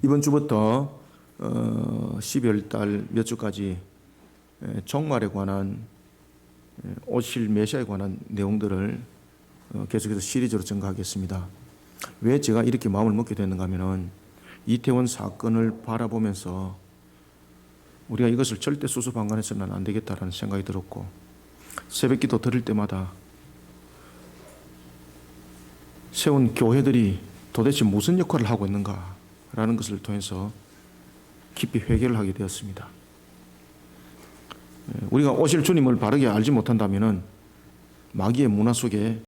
이번 주부터 12월 달 몇 주까지 종말에 관한 오실 메시아에 관한 내용들을 계속해서 시리즈로 전가하겠습니다. 왜 제가 이렇게 마음을 먹게 됐는가 하면은 이태원 사건을 바라보면서 우리가 이것을 절대 수수방관해서는 안 되겠다라는 생각이 들었고, 새벽기도 드릴 때마다 세운 교회들이 도대체 무슨 역할을 하고 있는가라는 것을 통해서 깊이 회개를 하게 되었습니다. 우리가 오실 주님을 바르게 알지 못한다면 마귀의 문화 속에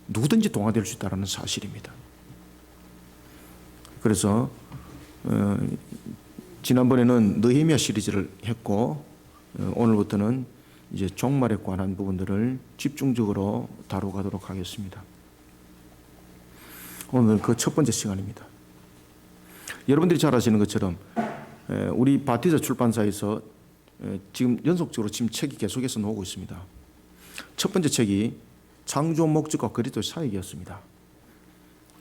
누구든지 동화될 수 있다는 사실입니다. 그래서 지난번에는 느헤미야 시리즈를 했고, 오늘부터는 이제 종말에 관한 부분들을 집중적으로 다뤄가도록 하겠습니다. 오늘 그 첫 번째 시간입니다. 여러분들이 잘 아시는 것처럼 우리 바티자 출판사에서 지금 연속적으로 지금 책이 계속해서 나오고 있습니다. 첫 번째 책이 창조 목적과 그리스도의 사역이었습니다.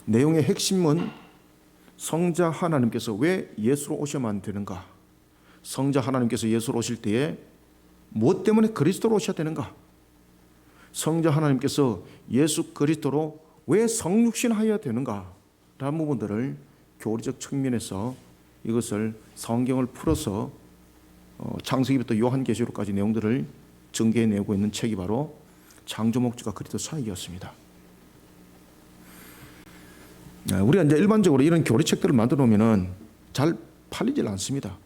내용의 핵심은 성자 하나님께서 왜 예수로 오셔야만 되는가? 성자 하나님께서 예수로 오실 때에 무엇 때문에 그리스도로 오셔야 되는가? 성자 하나님께서 예수 그리스도로 왜 성육신하여야 되는가? 라는 부분들을 교리적 측면에서 이것을 성경을 풀어서 창세기부터 요한계시록까지 내용들을 전개해내고 있는 책이 바로 창조 목적과 그리스도 사역이었습니다. 우리가 이제 일반적으로 이런 교리책들을 만들어 놓으면은 잘 팔리질 않습니다.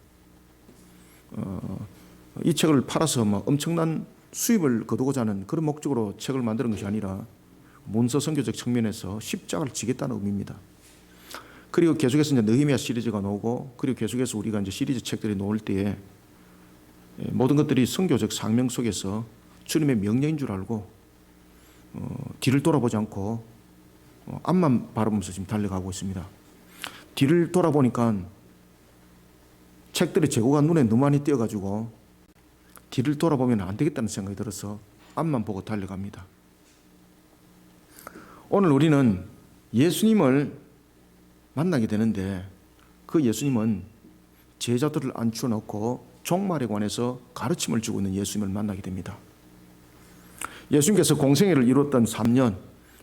이 책을 팔아서 막 엄청난 수입을 거두고자 하는 그런 목적으로 책을 만드는 것이 아니라 문서 선교적 측면에서 십자가를 지겠다는 의미입니다. 그리고 계속해서 이제 느헤미야 시리즈가 나오고, 그리고 계속해서 우리가 이제 시리즈 책들이 나올 때에 모든 것들이 선교적 상명 속에서 주님의 명령인 줄 알고 뒤를 돌아보지 않고 앞만 바라보면서 지금 달려가고 있습니다. 뒤를 돌아보니까 책들의 재고가 눈에 너무 많이 띄어가지고 뒤를 돌아보면 안 되겠다는 생각이 들어서 앞만 보고 달려갑니다. 오늘 우리는 예수님을 만나게 되는데, 그 예수님은 제자들을 앉혀놓고 종말에 관해서 가르침을 주고 있는 예수님을 만나게 됩니다. 예수님께서 공생애를 이뤘던 3년,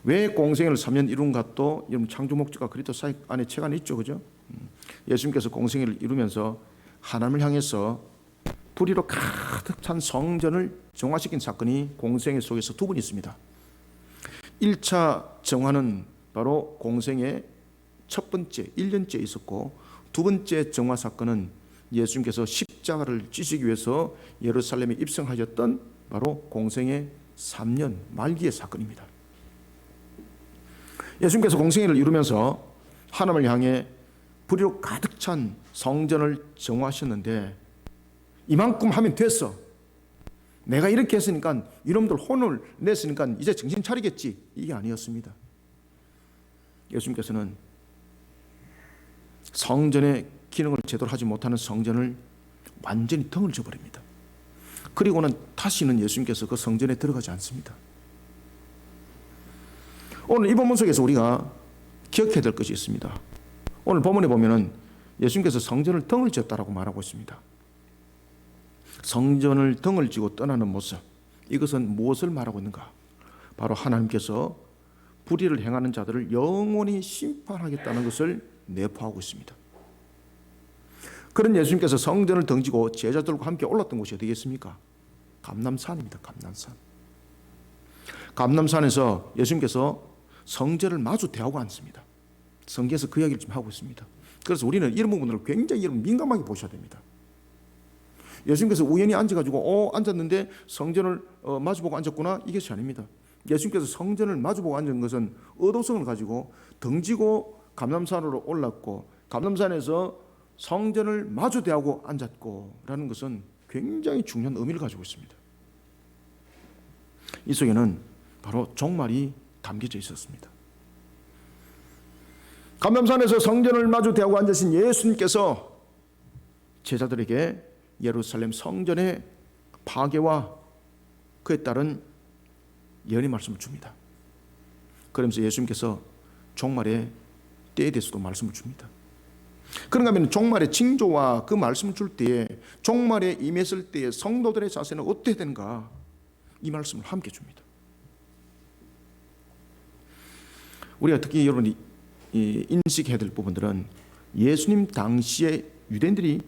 왜 공생애를 3년 이룬가? 또 여러분 창조 목적과 그리스도 사역 안에 책 안에 있죠, 그죠? 예수님께서 공생애를 이루면서 하나님을 향해서 불의로 가득 찬 성전을 정화시킨 사건이 공생애 속에서 두 번 있습니다. 1차 정화는 바로 공생의 첫 번째 1년째 있었고, 두 번째 정화 사건은 예수님께서 십자가를 찢기 위해서 예루살렘에 입성하셨던 바로 공생의 3년 말기의 사건입니다. 예수님께서 공생애를 이루면서 하나님을 향해 불의로 가득 찬 성전을 정화하셨는데, 이만큼 하면 됐어, 내가 이렇게 했으니까 이놈들 혼을 냈으니까 이제 정신 차리겠지, 이게 아니었습니다. 예수님께서는 성전의 기능을 제대로 하지 못하는 성전을 완전히 덩을 져버립니다. 그리고는 다시는 예수님께서 그 성전에 들어가지 않습니다. 오늘 이 본문 속에서 우리가 기억해야 될 것이 있습니다. 오늘 본문에 보면은 예수님께서 성전을 덩을 졌다라고 말하고 있습니다. 성전을 덩을 쥐고 떠나는 모습, 이것은 무엇을 말하고 있는가? 바로 하나님께서 불의를 행하는 자들을 영원히 심판하겠다는 것을 내포하고 있습니다. 그런 예수님께서 성전을 덩지고 제자들과 함께 올랐던 곳이 어디겠습니까? 감람산입니다. 감람산. 감람산에서 예수님께서 성전을 마주 대하고 앉습니다. 성경에서 그 이야기를 좀 하고 있습니다. 그래서 우리는 이런 부분들을 굉장히 민감하게 보셔야 됩니다. 예수님께서 우연히 앉아가지고 앉았는데 성전을 마주보고 앉았구나, 이것이 아닙니다. 예수님께서 성전을 마주보고 앉은 것은 의도성을 가지고 덩지고 감람산으로 올랐고, 감람산에서 성전을 마주 대하고 앉았고 라는 것은 굉장히 중요한 의미를 가지고 있습니다. 이 속에는 바로 종말이 담겨져 있었습니다. 감람산에서 성전을 마주 대하고 앉으신 예수님께서 제자들에게 예루살렘 성전의 파괴와 그에 따른 예언의 말씀을 줍니다. 그러면서 예수님께서 종말의 때에 대해서도 말씀을 줍니다. 그런가 하면 종말의 징조와 그 말씀을 줄 때에 종말에 임했을 때의 성도들의 자세는 어떻게 되는가, 이 말씀을 함께 줍니다. 우리가 특히 여러분이 인식해야 될 부분들은 예수님 당시에 유대인들이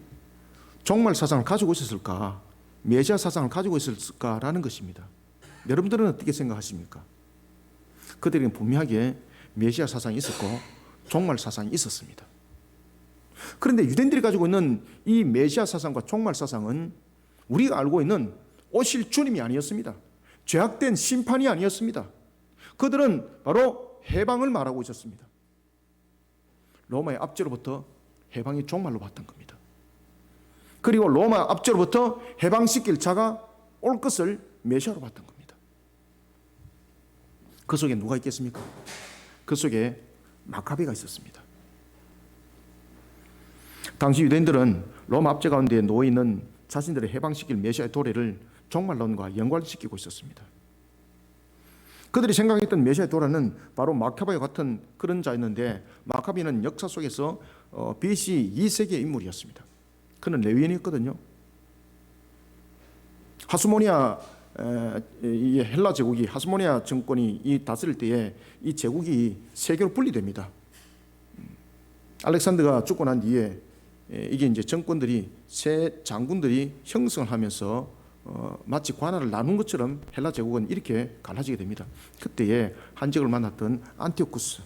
종말 사상을 가지고 있었을까, 메시아 사상을 가지고 있었을까라는 것입니다. 여러분들은 어떻게 생각하십니까? 그들에게는 분명하게 메시아 사상이 있었고 종말 사상이 있었습니다. 그런데 유대인들이 가지고 있는 이 메시아 사상과 종말 사상은 우리가 알고 있는 오실 주님이 아니었습니다. 죄악된 심판이 아니었습니다. 그들은 바로 해방을 말하고 있었습니다. 로마의 압제로부터 해방이 종말로 봤던 겁니다. 그리고 로마 압제로부터 해방시킬 자가 올 것을 메시아로 봤던 겁니다. 그 속에 누가 있겠습니까? 그 속에 마카베가 있었습니다. 당시 유대인들은 로마 압제 가운데 놓여있는 자신들의 해방시킬 메시아의 도래를 종말론과 연관시키고 있었습니다. 그들이 생각했던 메시아의 도래는 바로 마카베와 같은 그런 자였는데, 마카베는 역사 속에서 BC 2세기의 인물이었습니다. 그는 레위인이었거든요. 하스모니아, 이 헬라 제국이, 하스모니아 정권이 이 다스릴 때에 이 제국이 세 개로 분리됩니다. 알렉산더가 죽고 난 뒤에 이게 이제 정권들이, 새 장군들이 형성을 하면서 마치 관할을 나눈 것처럼 헬라 제국은 이렇게 갈라지게 됩니다. 그때에 한적을 만났던 안티오쿠스,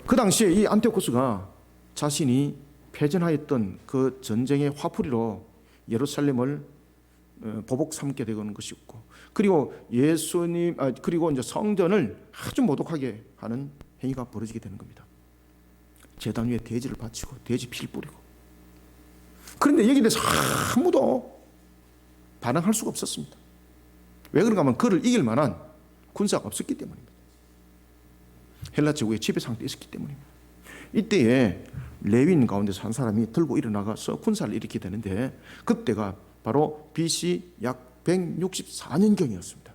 그 당시에 이 안티오쿠스가 자신이 패전하였던 그 전쟁의 화풀이로 예루살렘을 보복 삼게 되는 것이었고, 그리고 예수님, 그리고 이제 성전을 아주 모독하게 하는 행위가 벌어지게 되는 겁니다. 제단 위에 돼지를 바치고 돼지 피를 뿌리고. 그런데 여기에 대해서 아무도 반응할 수가 없었습니다. 왜 그런가 하면 그를 이길 만한 군사가 없었기 때문입니다. 헬라 제국의 지배 상태에 있었기 때문입니다. 이때에 레위인 가운데서 한 사람이 들고 일어나가서 군사를 일으키게 되는데, 그때가 바로 BC 약 164년경이었습니다.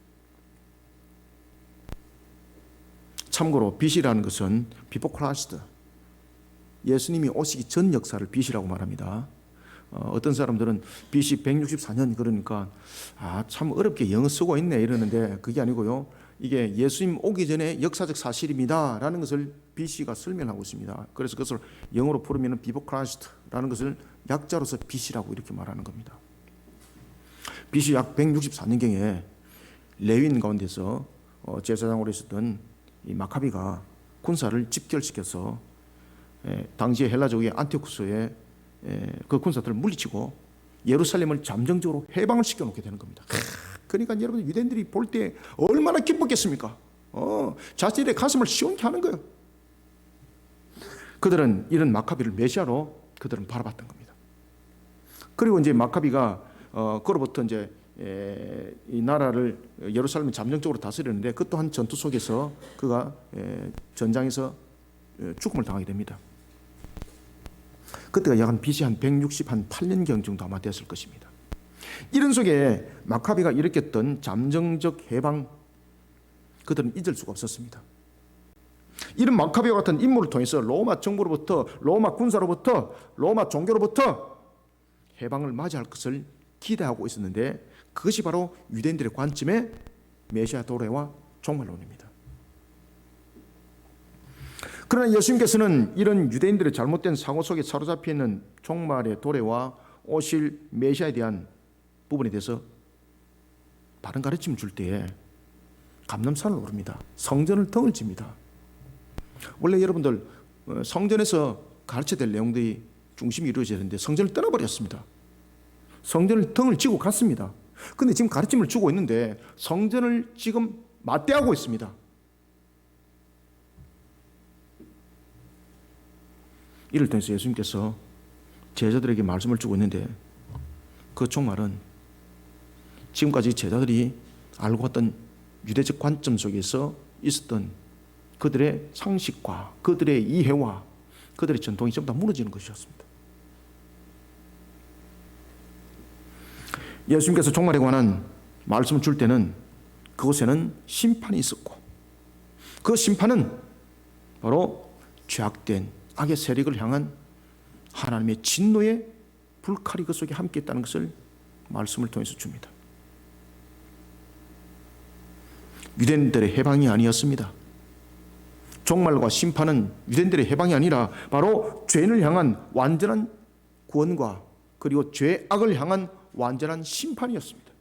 참고로 BC라는 것은 비포 크라이스트, 예수님이 오시기 전 역사를 BC라고 말합니다. 어떤 사람들은 BC 164년 그러니까 참 어렵게 영어 쓰고 있네 이러는데, 그게 아니고요, 이게 예수님 오기 전에 역사적 사실입니다 라는 것을 BC가 설명하고 있습니다. 그래서 그것을 영어로 풀으면 비포 크라이스트라는 것을 약자로서 BC라고 이렇게 말하는 겁니다. BC 약 164년경에 레위인 가운데서 제사장으로 있었던 이 마카비가 군사를 집결시켜서 당시의 헬라 제국의 안티오쿠스의 그 군사들을 물리치고 예루살렘을 잠정적으로 해방을 시켜놓게 되는 겁니다. 그러니까 여러분, 유대인들이 볼 때 얼마나 기뻤겠습니까? 자신의 가슴을 시원케 하는 거예요. 그들은 이런 마카비를 메시아로 그들은 바라봤던 겁니다. 그리고 이제 마카비가 그로부터 이제 이 나라를, 예루살렘을 잠정적으로 다스렸는데, 그 또한 전투 속에서 그가 전장에서 죽음을 당하게 됩니다. 그때가 약 BC 한 168년경 정도 아마 됐을 것입니다. 이런 속에 마카비가 일으켰던 잠정적 해방, 그들은 잊을 수가 없었습니다. 이런 마카비와 같은 인물을 통해서 로마 정부로부터, 로마 군사로부터, 로마 종교로부터 해방을 맞이할 것을 기대하고 있었는데, 그것이 바로 유대인들의 관점의 메시아 도래와 종말론입니다. 그러나 예수님께서는 이런 유대인들의 잘못된 사고 속에 사로잡혀 있는 종말의 도래와 오실 메시아에 대한 부분에 대해서 바른 가르침을 줄 때에 감람산을 오릅니다. 성전을 덩을 칩니다. 원래 여러분들 성전에서 가르쳐야 될 내용들이 중심이 이루어져야 되는데 성전을 떠나버렸습니다. 성전을 덩을 쥐고 갔습니다. 그런데 지금 가르침을 주고 있는데 성전을 지금 맞대하고 있습니다. 이를 통해서 예수님께서 제자들에게 말씀을 주고 있는데, 그 종말은 지금까지 제자들이 알고 왔던 유대적 관점 속에서 있었던 그들의 상식과 그들의 이해와 그들의 전통이 전부 다 무너지는 것이었습니다. 예수님께서 종말에 관한 말씀을 줄 때는 그곳에는 심판이 있었고, 그 심판은 바로 죄악된 악의 세력을 향한 하나님의 진노의 불칼이 그 속에 함께 있다는 것을 말씀을 통해서 줍니다. 유대인들의 해방이 아니었습니다. 종말과 심판은 유대인들의 해방이 아니라 바로 죄인을 향한 완전한 구원과 그리고 죄악을 향한 완전한 심판이었습니다.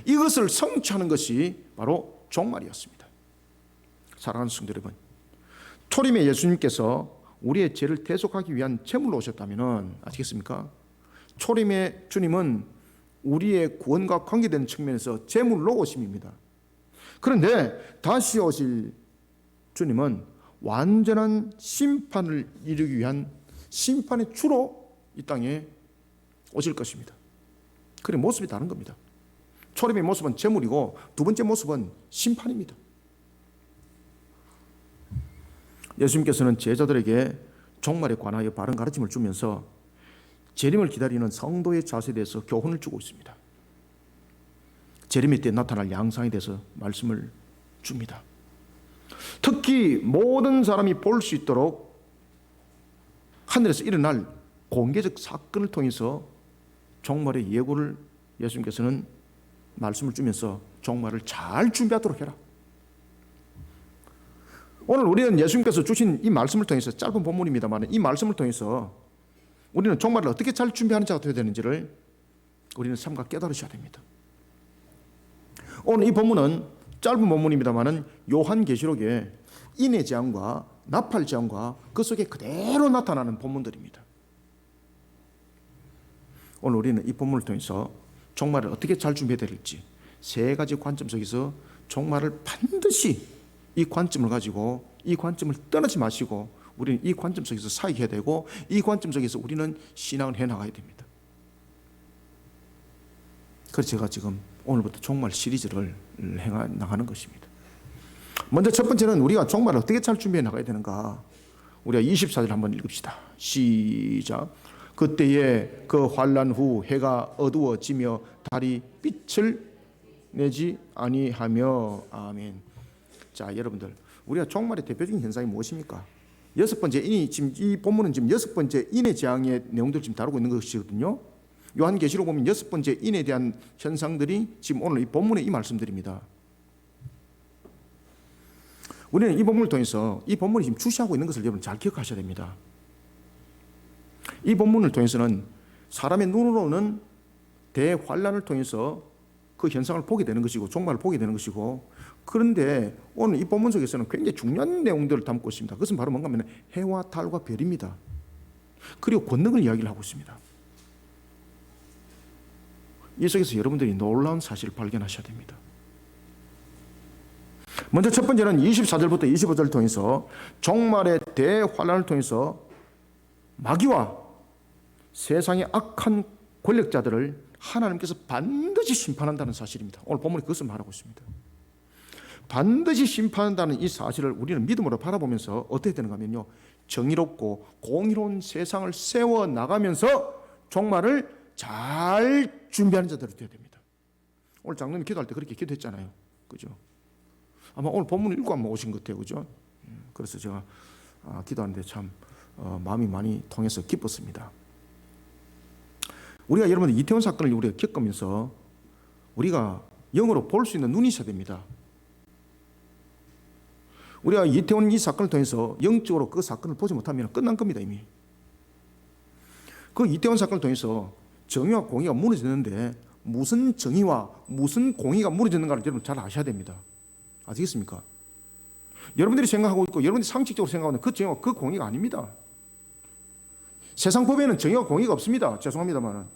이것을 성취하는 것이 바로 종말이었습니다. 사랑하는 성도 여러분, 초림의 예수님께서 우리의 죄를 대속하기 위한 제물로 오셨다면 아시겠습니까? 초림의 주님은 우리의 구원과 관계되는 측면에서 제물로 오심입니다. 그런데 다시 오실 주님은 완전한 심판을 이루기 위한 심판의 주로 이 땅에 오실 것입니다. 그래, 모습이 다른 겁니다. 초림의 모습은 제물이고 두 번째 모습은 심판입니다. 예수님께서는 제자들에게 종말에 관하여 바른 가르침을 주면서 재림을 기다리는 성도의 자세에 대해서 교훈을 주고 있습니다. 재림의 때 나타날 양상에 대해서 말씀을 줍니다. 특히 모든 사람이 볼 수 있도록 하늘에서 일어날 공개적 사건을 통해서 종말의 예고를 예수님께서는 말씀을 주면서 종말을 잘 준비하도록 해라. 오늘 우리는 예수님께서 주신 이 말씀을 통해서, 짧은 본문입니다만 이 말씀을 통해서 우리는 종말을 어떻게 잘 준비하는 자가 되어야 되는지를 우리는 삼가 깨달으셔야 됩니다. 오늘 이 본문은 짧은 본문입니다만 요한계시록의 인의 재앙과 나팔 재앙과 그 속에 그대로 나타나는 본문들입니다. 오늘 우리는 이 본문을 통해서 종말을 어떻게 잘 준비해야 될지 세 가지 관점 속에서 종말을 반드시 이 관점을 가지고 이 관점을 떠나지 마시고 우리는 이 관점 속에서 사역해야 되고 이 관점 속에서 우리는 신앙을 해나가야 됩니다. 그래서 제가 지금 오늘부터 종말 시리즈를 나가는 것입니다. 먼저 첫 번째는 우리가 종말을 어떻게 잘 준비해 나가야 되는가. 우리가 24절 한번 읽읍시다. 시작. 그때에 그 환난 후 해가 어두워지며 달이 빛을 내지 아니하며. 아멘. 자, 여러분들, 우리가 종말의 대표적인 현상이 무엇입니까? 여섯 번째 지금 이 본문은 지금 여섯 번째 인의 재앙의 내용들을 지금 다루고 있는 것이거든요. 요한계시록 보면 여섯 번째 인에 대한 현상들이 지금 오늘 이 본문의 이 말씀들입니다. 우리는 이 본문을 통해서 이 본문이 지금 주시하고 있는 것을 여러분 잘 기억하셔야 됩니다. 이 본문을 통해서는 사람의 눈으로는 대환란을 통해서 그 현상을 보게 되는 것이고 종말을 보게 되는 것이고, 그런데 오늘 이 본문 속에서는 굉장히 중요한 내용들을 담고 있습니다. 그것은 바로 뭔가 하면 해와 달과 별입니다. 그리고 권능을 이야기를 하고 있습니다. 이 속에서 여러분들이 놀라운 사실을 발견하셔야 됩니다. 먼저 첫 번째는 24절부터 25절을 통해서 종말의 대환란을 통해서 마귀와 세상의 악한 권력자들을 하나님께서 반드시 심판한다는 사실입니다. 오늘 본문이 그것을 말하고 있습니다. 반드시 심판한다는 이 사실을 우리는 믿음으로 바라보면서 어떻게 되는가 하면요, 정의롭고 공의로운 세상을 세워나가면서 종말을 잘 준비하는 자들이 되어야 됩니다. 오늘 장로님 기도할 때 그렇게 기도했잖아요. 그죠? 아마 오늘 본문을 읽고 한번 오신 것 같아요. 그죠? 그래서 제가 기도하는데 참 마음이 많이 통해서 기뻤습니다. 우리가 여러분들 이태원 사건을 우리가 겪으면서 우리가 영으로 볼 수 있는 눈이 있어야 됩니다. 우리가 이태원 이 사건을 통해서 영적으로 그 사건을 보지 못하면 끝난 겁니다. 이미. 그 이태원 사건을 통해서 정의와 공의가 무너졌는데 무슨 정의와 무슨 공의가 무너졌는가를 여러분 잘 아셔야 됩니다. 아시겠습니까? 여러분들이 생각하고 있고 여러분들이 상식적으로 생각하는 그 정의와 그 공의가 아닙니다. 세상 법에는 정의와 공의가 없습니다. 죄송합니다만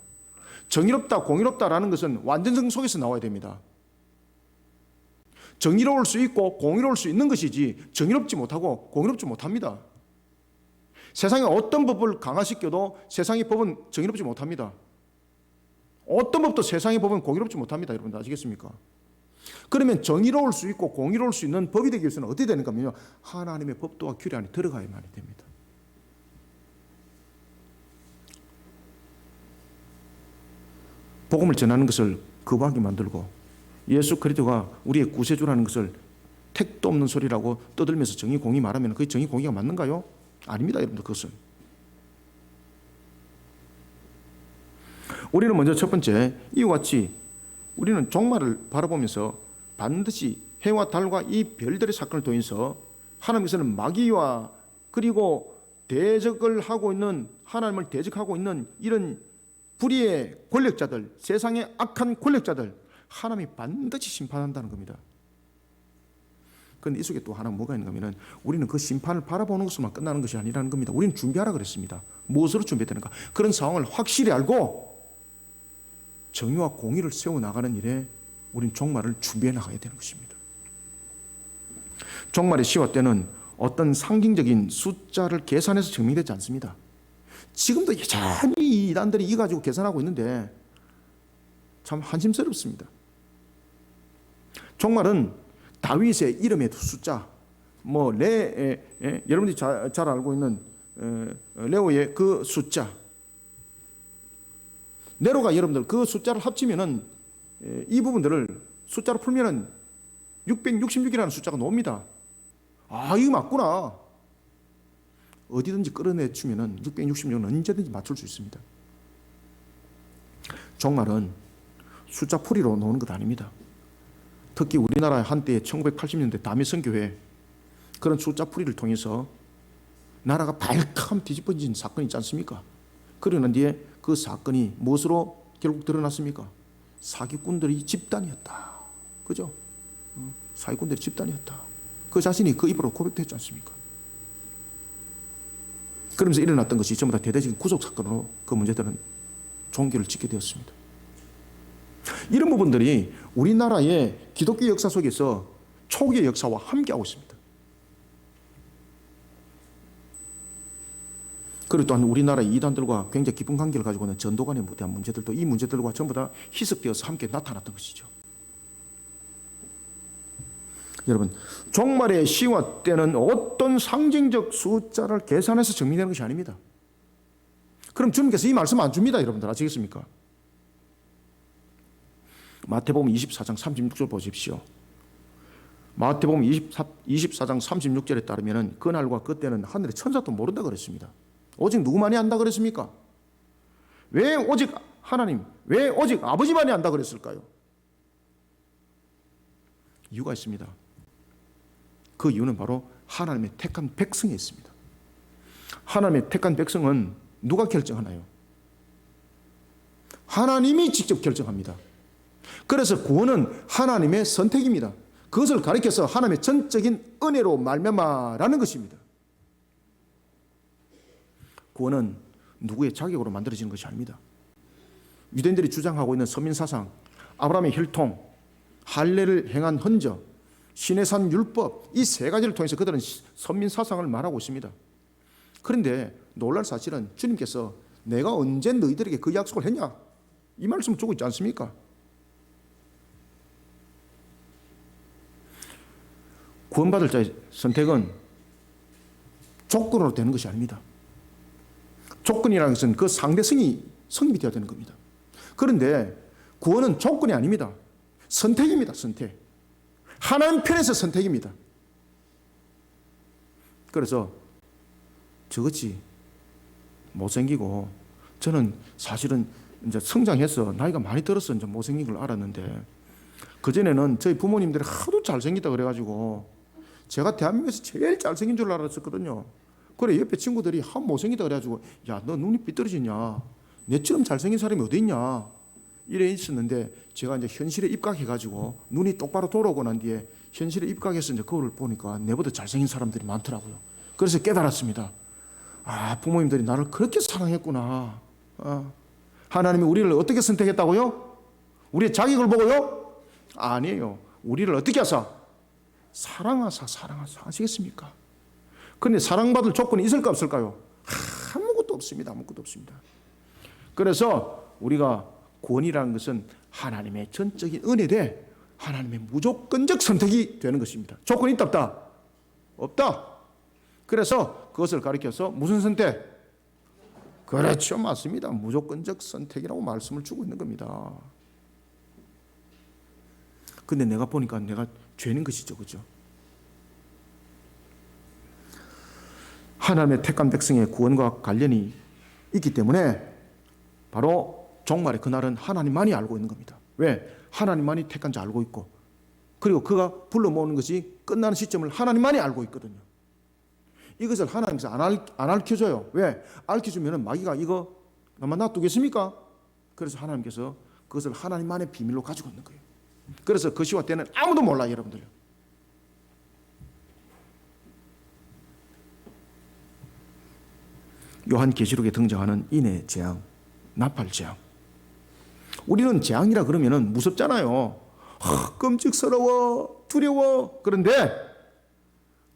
정의롭다 공의롭다라는 것은 완전성 속에서 나와야 됩니다. 정의로울 수 있고 공의로울 수 있는 것이지 정의롭지 못하고 공의롭지 못합니다. 세상에 어떤 법을 강화시켜도 세상의 법은 정의롭지 못합니다. 어떤 법도 세상의 법은 공의롭지 못합니다. 여러분들 아시겠습니까? 그러면 정의로울 수 있고 공의로울 수 있는 법이 되기 위해서는 어떻게 되는가 하면요, 하나님의 법도와 규례 안에 들어가야만 됩니다. 복음을 전하는 것을 거부하게 만들고 예수 그리스도가 우리의 구세주라는 것을 택도 없는 소리라고 떠들면서 정의 공의 말하면 그게 정의 공의가 맞는가요? 아닙니다, 여러분들. 그것은 우리는 먼저 첫 번째 이와 같이 우리는 종말을 바라보면서 반드시 해와 달과 이 별들의 사건을 통해서 하나님께서는 마귀와 그리고 대적을 하고 있는, 하나님을 대적하고 있는 이런 불의의 권력자들, 세상의 악한 권력자들, 하나님이 반드시 심판한다는 겁니다. 그런데 이 속에 또 하나 뭐가 있는가 하면 우리는 그 심판을 바라보는 것으로만 끝나는 것이 아니라는 겁니다. 우리는 준비하라 그랬습니다. 무엇으로 준비되는가? 그런 상황을 확실히 알고 정의와 공의를 세워나가는 일에 우리는 종말을 준비해 나가야 되는 것입니다. 종말의 시와 때는 어떤 상징적인 숫자를 계산해서 증명되지 않습니다. 지금도 여전히 이 이단들이 이 가지고 계산하고 있는데 참 한심스럽습니다. 종말은 다윗의 이름의 숫자, 여러분들이 잘 알고 있는 레오의 그 숫자, 네로가 여러분들 그 숫자를 합치면은 이 부분들을 숫자로 풀면은 666이라는 숫자가 나옵니다. 아, 이거 맞구나. 어디든지 끌어내주면은 666은 언제든지 맞출 수 있습니다. 종말은 숫자 풀이로 나오는 것 아닙니다. 특히 우리나라 한때 1980년대 다미성교회 그런 숫자 풀이를 통해서 나라가 발칵 뒤집어진 사건이 있지 않습니까? 그러는 뒤에 그 사건이 무엇으로 결국 드러났습니까? 사기꾼들이 집단이었다. 그죠? 사기꾼들이 집단이었다. 그 자신이 그 입으로 고백했지 않습니까? 그러면서 일어났던 것이 전부 다 대대적인 구속사건으로 그 문제들은 종결을 짓게 되었습니다. 이런 부분들이 우리나라의 기독교 역사 속에서 초기의 역사와 함께하고 있습니다. 그리고 또한 우리나라의 이단들과 굉장히 깊은 관계를 가지고 있는 전도관에 대한 문제들도 이 문제들과 전부 다 희석되어서 함께 나타났던 것이죠. 여러분, 종말의 시와 때는 어떤 상징적 숫자를 계산해서 정리되는 것이 아닙니다. 그럼 주님께서 이 말씀 안 줍니다. 여러분들 아시겠습니까? 마태복음 24장 36절 보십시오. 마태복음 24장 36절에 따르면 그날과 그때는 하늘의 천사도 모른다 그랬습니다. 오직 누구만이 안다 그랬습니까? 왜 오직 하나님, 왜 오직 아버지만이 안다 그랬을까요? 이유가 있습니다. 그 이유는 바로 하나님의 택한 백성에 있습니다. 하나님의 택한 백성은 누가 결정하나요? 하나님이 직접 결정합니다. 그래서 구원은 하나님의 선택입니다. 그것을 가리켜서 하나님의 전적인 은혜로 말미암아라는 것입니다. 구원은 누구의 자격으로 만들어지는 것이 아닙니다. 유대인들이 주장하고 있는 서민사상, 아브라함의 혈통, 할례를 행한 흔적, 시내산 율법, 이 세 가지를 통해서 그들은 선민사상을 말하고 있습니다. 그런데 놀랄 사실은 주님께서 내가 언제 너희들에게 그 약속을 했냐? 이 말씀을 주고 있지 않습니까? 구원받을 자의 선택은 조건으로 되는 것이 아닙니다. 조건이라는 것은 그 상대성이 성립이 되어야 되는 겁니다. 그런데 구원은 조건이 아닙니다. 선택입니다. 선택. 하나님 편에서 선택입니다. 그래서 저같이 못생기고, 저는 사실은 이제 성장해서 나이가 많이 들어서 이제 못생긴 걸 알았는데, 그전에는 저희 부모님들이 하도 잘생기다 그래가지고 제가 대한민국에서 제일 잘생긴 줄 알았었거든요. 그래, 옆에 친구들이 한 못생기다 그래가지고, 야, 너 눈이 삐뚤어지냐? 내처럼 잘생긴 사람이 어디 있냐? 이래 있었는데, 제가 이제 현실에 입각해가지고 눈이 똑바로 돌아오고 난 뒤에 현실에 입각해서 이제 거울을 보니까 내보다 잘생긴 사람들이 많더라고요. 그래서 깨달았습니다. 아, 부모님들이 나를 그렇게 사랑했구나. 하나님이 우리를 어떻게 선택했다고요? 우리의 자격을 보고요? 아니에요. 우리를 어떻게 하사? 사랑하사 아시겠습니까? 그런데 사랑받을 조건이 있을까 없을까요? 아무것도 없습니다. 아무것도 없습니다. 그래서 우리가 구원이라는 것은 하나님의 전적인 은혜되 하나님의 무조건적 선택이 되는 것입니다. 조건이 있다 없다? 없다. 그래서 그것을 가리켜서 무슨 선택? 그렇죠. 맞습니다. 무조건적 선택이라고 말씀을 주고 있는 겁니다. 근데 내가 보니까 내가 죄는 것이죠. 그죠? 하나님의 택한 백성의 구원과 관련이 있기 때문에 바로 종말의 그날은 하나님만이 알고 있는 겁니다. 왜? 하나님만이 택한 자 알고 있고, 그리고 그가 불러 모으는 것이 끝나는 시점을 하나님만이 알고 있거든요. 이것을 하나님께서 안 알려줘요. 왜? 알려주면 마귀가 이거 나만 놔두겠습니까? 그래서 하나님께서 그것을 하나님만의 비밀로 가지고 있는 거예요. 그래서 그 시와 때는 아무도 몰라요, 여러분들. 요한계시록에 등장하는 인의 재앙, 나팔 재앙. 우리는 재앙이라 그러면 무섭잖아요. 끔찍스러워, 두려워. 그런데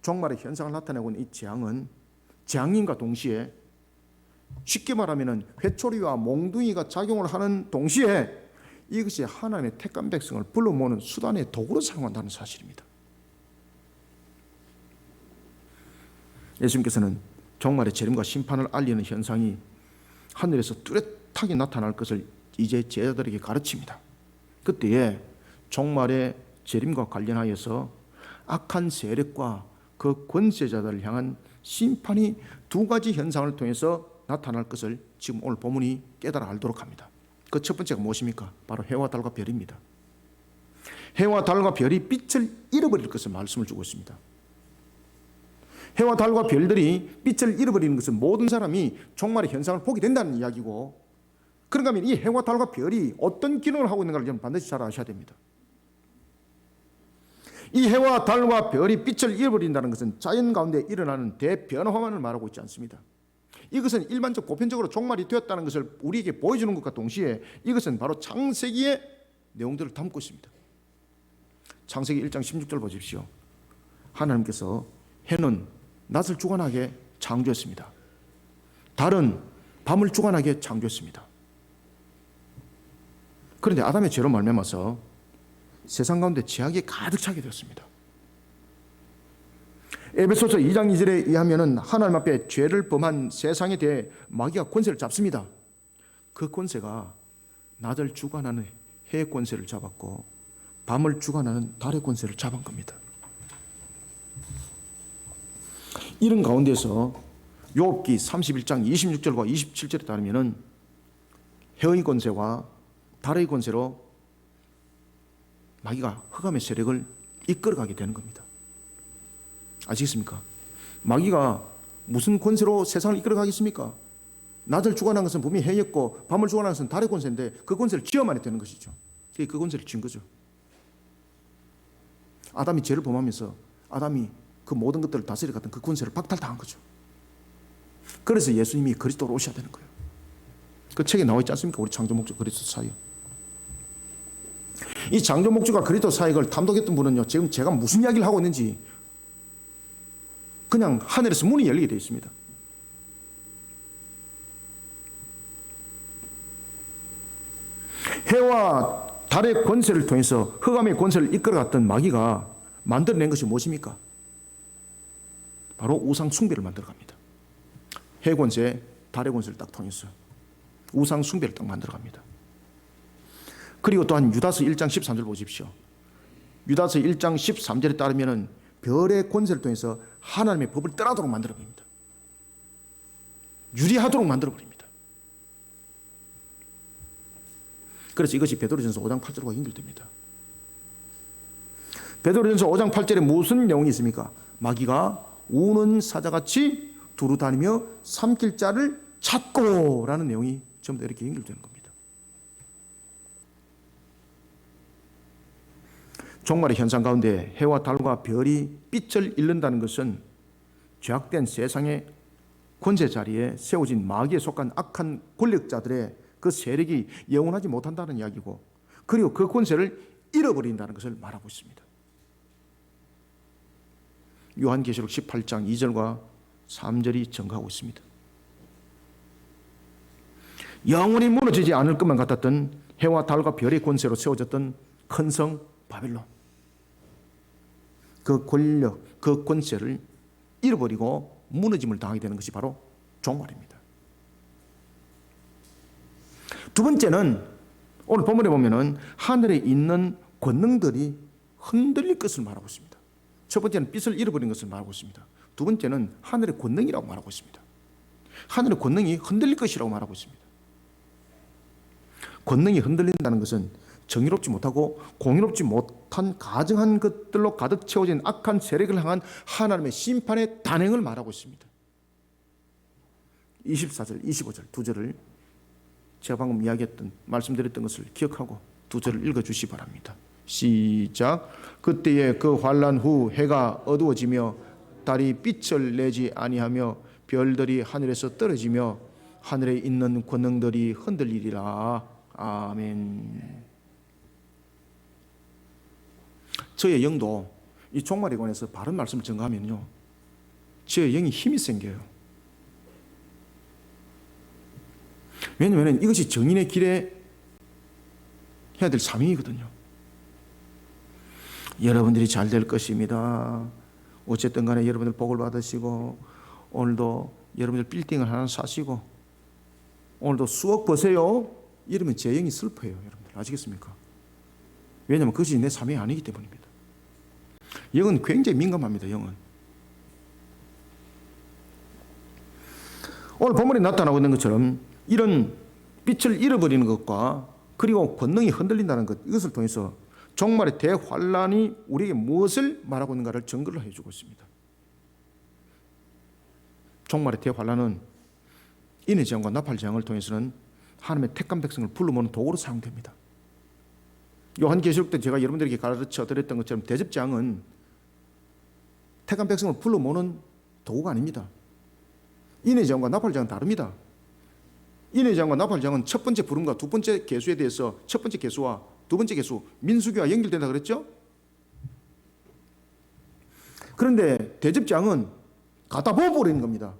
종말의 현상을 나타내고 있는 이 재앙은 재앙임과 동시에, 쉽게 말하면 회초리와 몽둥이가 작용을 하는 동시에 이것이 하나님의 택한 백성을 불러 모으는 수단의 도구로 사용한다는 사실입니다. 예수님께서는 종말의 재림과 심판을 알리는 현상이 하늘에서 뚜렷하게 나타날 것을 이제 제자들에게 가르칩니다. 그때에 종말의 재림과 관련하여서 악한 세력과 그 권세자들을 향한 심판이 두 가지 현상을 통해서 나타날 것을 지금 오늘 본문이 깨달아 알도록 합니다. 그 첫 번째가 무엇입니까? 바로 해와 달과 별입니다. 해와 달과 별이 빛을 잃어버릴 것을 말씀을 주고 있습니다. 해와 달과 별들이 빛을 잃어버리는 것은 모든 사람이 종말의 현상을 보게 된다는 이야기고, 그런가 하면 이 해와 달과 별이 어떤 기능을 하고 있는가를 반드시 잘 아셔야 됩니다. 이 해와 달과 별이 빛을 잃어버린다는 것은 자연 가운데 일어나는 대변화만을 말하고 있지 않습니다. 이것은 일반적 보편적으로 종말이 되었다는 것을 우리에게 보여주는 것과 동시에 이것은 바로 창세기의 내용들을 담고 있습니다. 창세기 1장 16절 보십시오. 하나님께서 해는 낮을 주관하게 창조했습니다. 달은 밤을 주관하게 창조했습니다. 그런데 아담의 죄로 말미암아서 세상 가운데 죄악이 가득 차게 되었습니다. 에베소서 2장 2절에 의하면 하나님 앞에 죄를 범한 세상에 대해 마귀가 권세를 잡습니다. 그 권세가 낮을 주관하는 해의 권세를 잡았고 밤을 주관하는 달의 권세를 잡은 겁니다. 이런 가운데서 욥기 31장 26절과 27절에 따르면 해의 권세와 달의 권세로 마귀가 흑암의 세력을 이끌어가게 되는 겁니다. 아시겠습니까? 마귀가 무슨 권세로 세상을 이끌어가겠습니까? 낮을 주관하는 것은 분명히 해였고 밤을 주관하는 것은 달의 권세인데 그 권세를 쥐어만이 되는 것이죠. 그 권세를 쥔 거죠. 아담이 죄를 범하면서 아담이 그 모든 것들을 다스려갔던 그 권세를 박탈당한 거죠. 그래서 예수님이 그리스도로 오셔야 되는 거예요. 그 책에 나와 있지 않습니까? 우리 창조 목적 그리스도 사역. 이 창조 목적과 그리스도 사역을 탐독했던 분은요, 지금 제가 무슨 이야기를 하고 있는지 그냥 하늘에서 문이 열리게 되어 있습니다. 해와 달의 권세를 통해서 흑암의 권세를 이끌어갔던 마귀가 만들어낸 것이 무엇입니까? 바로 우상 숭배를 만들어갑니다. 해 권세, 달의 권세를 딱 통해서 우상 숭배를 딱 만들어갑니다. 그리고 또한 유다서 1장 13절 보십시오. 유다서 1장 13절에 따르면 별의 권세를 통해서 하나님의 법을 떠나도록 만들어버립니다. 유리하도록 만들어버립니다. 그래서 이것이 베드로전서 5장 8절과 연결됩니다. 베드로전서 5장 8절에 무슨 내용이 있습니까? 마귀가 우는 사자같이 두루다니며 삼킬 자를 찾고 라는 내용이 전부 다 이렇게 연결되는 겁니다. 종말의 현상 가운데 해와 달과 별이 빛을 잃는다는 것은 죄악된 세상의 권세 자리에 세워진 마귀에 속한 악한 권력자들의 그 세력이 영원하지 못한다는 이야기고, 그리고 그 권세를 잃어버린다는 것을 말하고 있습니다. 요한계시록 18장 2절과 3절이 증거하고 있습니다. 영원히 무너지지 않을 것만 같았던 해와 달과 별의 권세로 세워졌던 큰 성 바벨론, 그 권력, 그 권세를 잃어버리고 무너짐을 당하게 되는 것이 바로 종말입니다. 두 번째는 오늘 본문에 보면은 하늘에 있는 권능들이 흔들릴 것을 말하고 있습니다. 첫 번째는 빛을 잃어버린 것을 말하고 있습니다. 두 번째는 하늘의 권능이라고 말하고 있습니다. 하늘의 권능이 흔들릴 것이라고 말하고 있습니다. 권능이 흔들린다는 것은 정의롭지 못하고 공의롭지 못한 가증한 것들로 가득 채워진 악한 세력을 향한 하나님의 심판의 단행을 말하고 있습니다. 24절, 25절 두 절을 제가 방금 이야기했던 말씀드렸던 것을 기억하고 두 절을 읽어주시 바랍니다. 시작. 그때에 그 환난 후 해가 어두워지며 달이 빛을 내지 아니하며 별들이 하늘에서 떨어지며 하늘에 있는 권능들이 흔들리리라. 아멘. 저의 영도 이 종말에 관해서 바른 말씀을 전가하면요, 저의 영이 힘이 생겨요. 왜냐하면 이것이 정인의 길에 해야 될 사명이거든요. 여러분들이 잘 될 것입니다. 어쨌든 간에 여러분들 복을 받으시고 오늘도 여러분들 빌딩을 하나 사시고 오늘도 수억 버세요. 이러면 제 영이 슬퍼요. 여러분들 아시겠습니까? 왜냐하면 그것이 내 사명이 아니기 때문입니다. 영은 굉장히 민감합니다. 영은. 오늘 본문에 나타나고 있는 것처럼 이런 빛을 잃어버리는 것과 그리고 권능이 흔들린다는 것, 이것을 통해서 종말의 대환란이 우리에게 무엇을 말하고 있는가를 증거를 해주고 있습니다. 종말의 대환란은 인의 재앙과 나팔 재앙을 통해서는 하나님의 택한 백성을 불러모으는 도구로 사용됩니다. 요한계시록 때 제가 여러분들에게 가르쳐 드렸던 것처럼 대접 재앙은 택한 백성을 불러모으는 도구가 아닙니다. 인의 재앙과 나팔 재앙은 다릅니다. 인의 재앙과 나팔 재앙은 첫 번째 부름과 두 번째 계수에 대해서 첫 번째 계수와 두 번째 계수 민수기와 연결된다 그랬죠? 그런데 대접 재앙은 갖다 부어버리는 겁니다.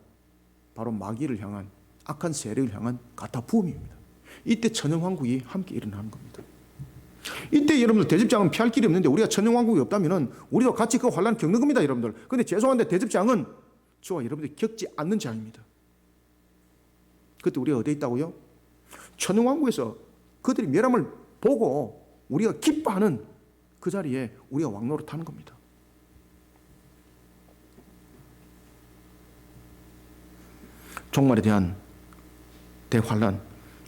바로 마귀를 향한 악한 세력을 향한 갖다 부음입니다. 이때 천연왕국이 함께 일어나는 겁니다. 이때 여러분들 대접장은 피할 길이 없는데 우리가 천연왕국이 없다면 우리도 같이 그 환란을 겪는 겁니다. 여러분들. 그런데 죄송한데 대접장은 저와 여러분들이 겪지 않는 장입니다. 그때 우리가 어디에 있다고요? 천연왕국에서 그들이 멸함을 보고 우리가 기뻐하는 그 자리에 우리가 왕노릇하는 겁니다. 종말에 대한 대환란,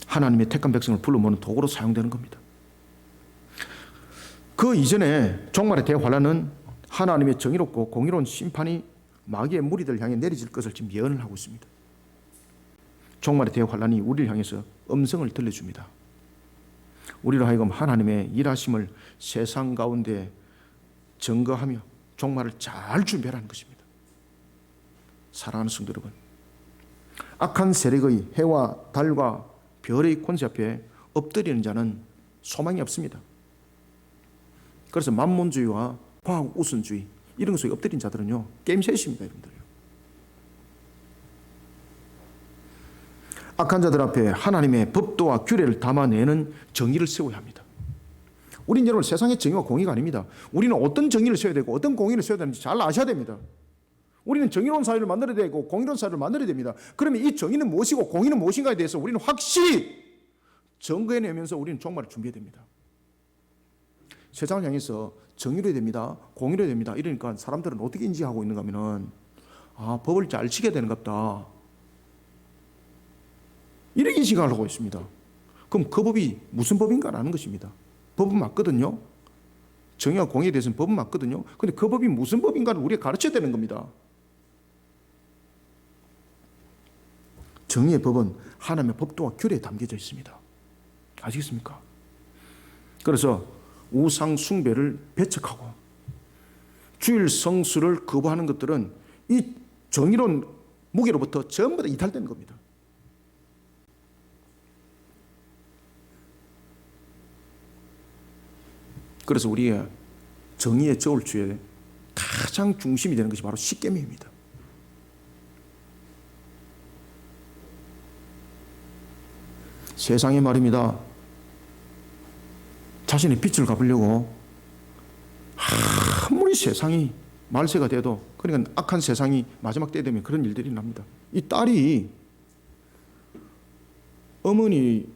하나님의 택한 백성을 불러모으는 도구로 사용되는 겁니다. 그 이전에 종말의 대환란은 하나님의 정의롭고 공의로운 심판이 마귀의 무리들 향해 내려질 것을 지금 예언을 하고 있습니다. 종말의 대환란이 우리를 향해서 음성을 들려줍니다. 우리로 하여금 하나님의 일하심을 세상 가운데 증거하며 종말을 잘 준비하라는 것입니다. 사랑하는 성도 여러분, 악한 세력의 해와 달과 별의 권세 앞에 엎드리는 자는 소망이 없습니다. 그래서 만몬주의와 과학 우선주의 이런 것에 엎드린 자들은요 게임셋입니다. 여러분들. 악한 자들 앞에 하나님의 법도와 규례를 담아내는 정의를 세워야 합니다. 우린 여러분 세상의 정의와 공의가 아닙니다. 우리는 어떤 정의를 세워야 되고 어떤 공의를 세워야 되는지 잘 아셔야 됩니다. 우리는 정의로운 사회를 만들어야 되고 공의로운 사회를 만들어야 됩니다. 그러면 이 정의는 무엇이고 공의는 무엇인가에 대해서 우리는 확실히 증거해내면서 우리는 종말을 준비해야 됩니다. 세상을 향해서 정의로 해야 됩니다. 공의로 해야 됩니다. 이러니까 사람들은 어떻게 인지하고 있는가 하면은 법을 잘 지켜야 되는갑다. 이렇게 인식을 하고 있습니다. 그럼 그 법이 무슨 법인가라는 것입니다. 법은 맞거든요. 정의와 공의에 대해서는 법은 맞거든요. 그런데 그 법이 무슨 법인가를 우리가 가르쳐야 되는 겁니다. 정의의 법은 하나님의 법도와 규례에 담겨져 있습니다. 아시겠습니까? 그래서 우상 숭배를 배척하고 주일 성수를 거부하는 것들은 이 정의로운 무게로부터 전부 다 이탈되는 겁니다. 그래서 우리가 정의의 저울추에 가장 중심이 되는 것이 바로 십계명입니다. 세상의 말입니다. 자신의 빛을 갚으려고 아무리 세상이 말세가 돼도 그러니까 악한 세상이 마지막 때 되면 그런 일들이 납니다. 이 딸이 어머니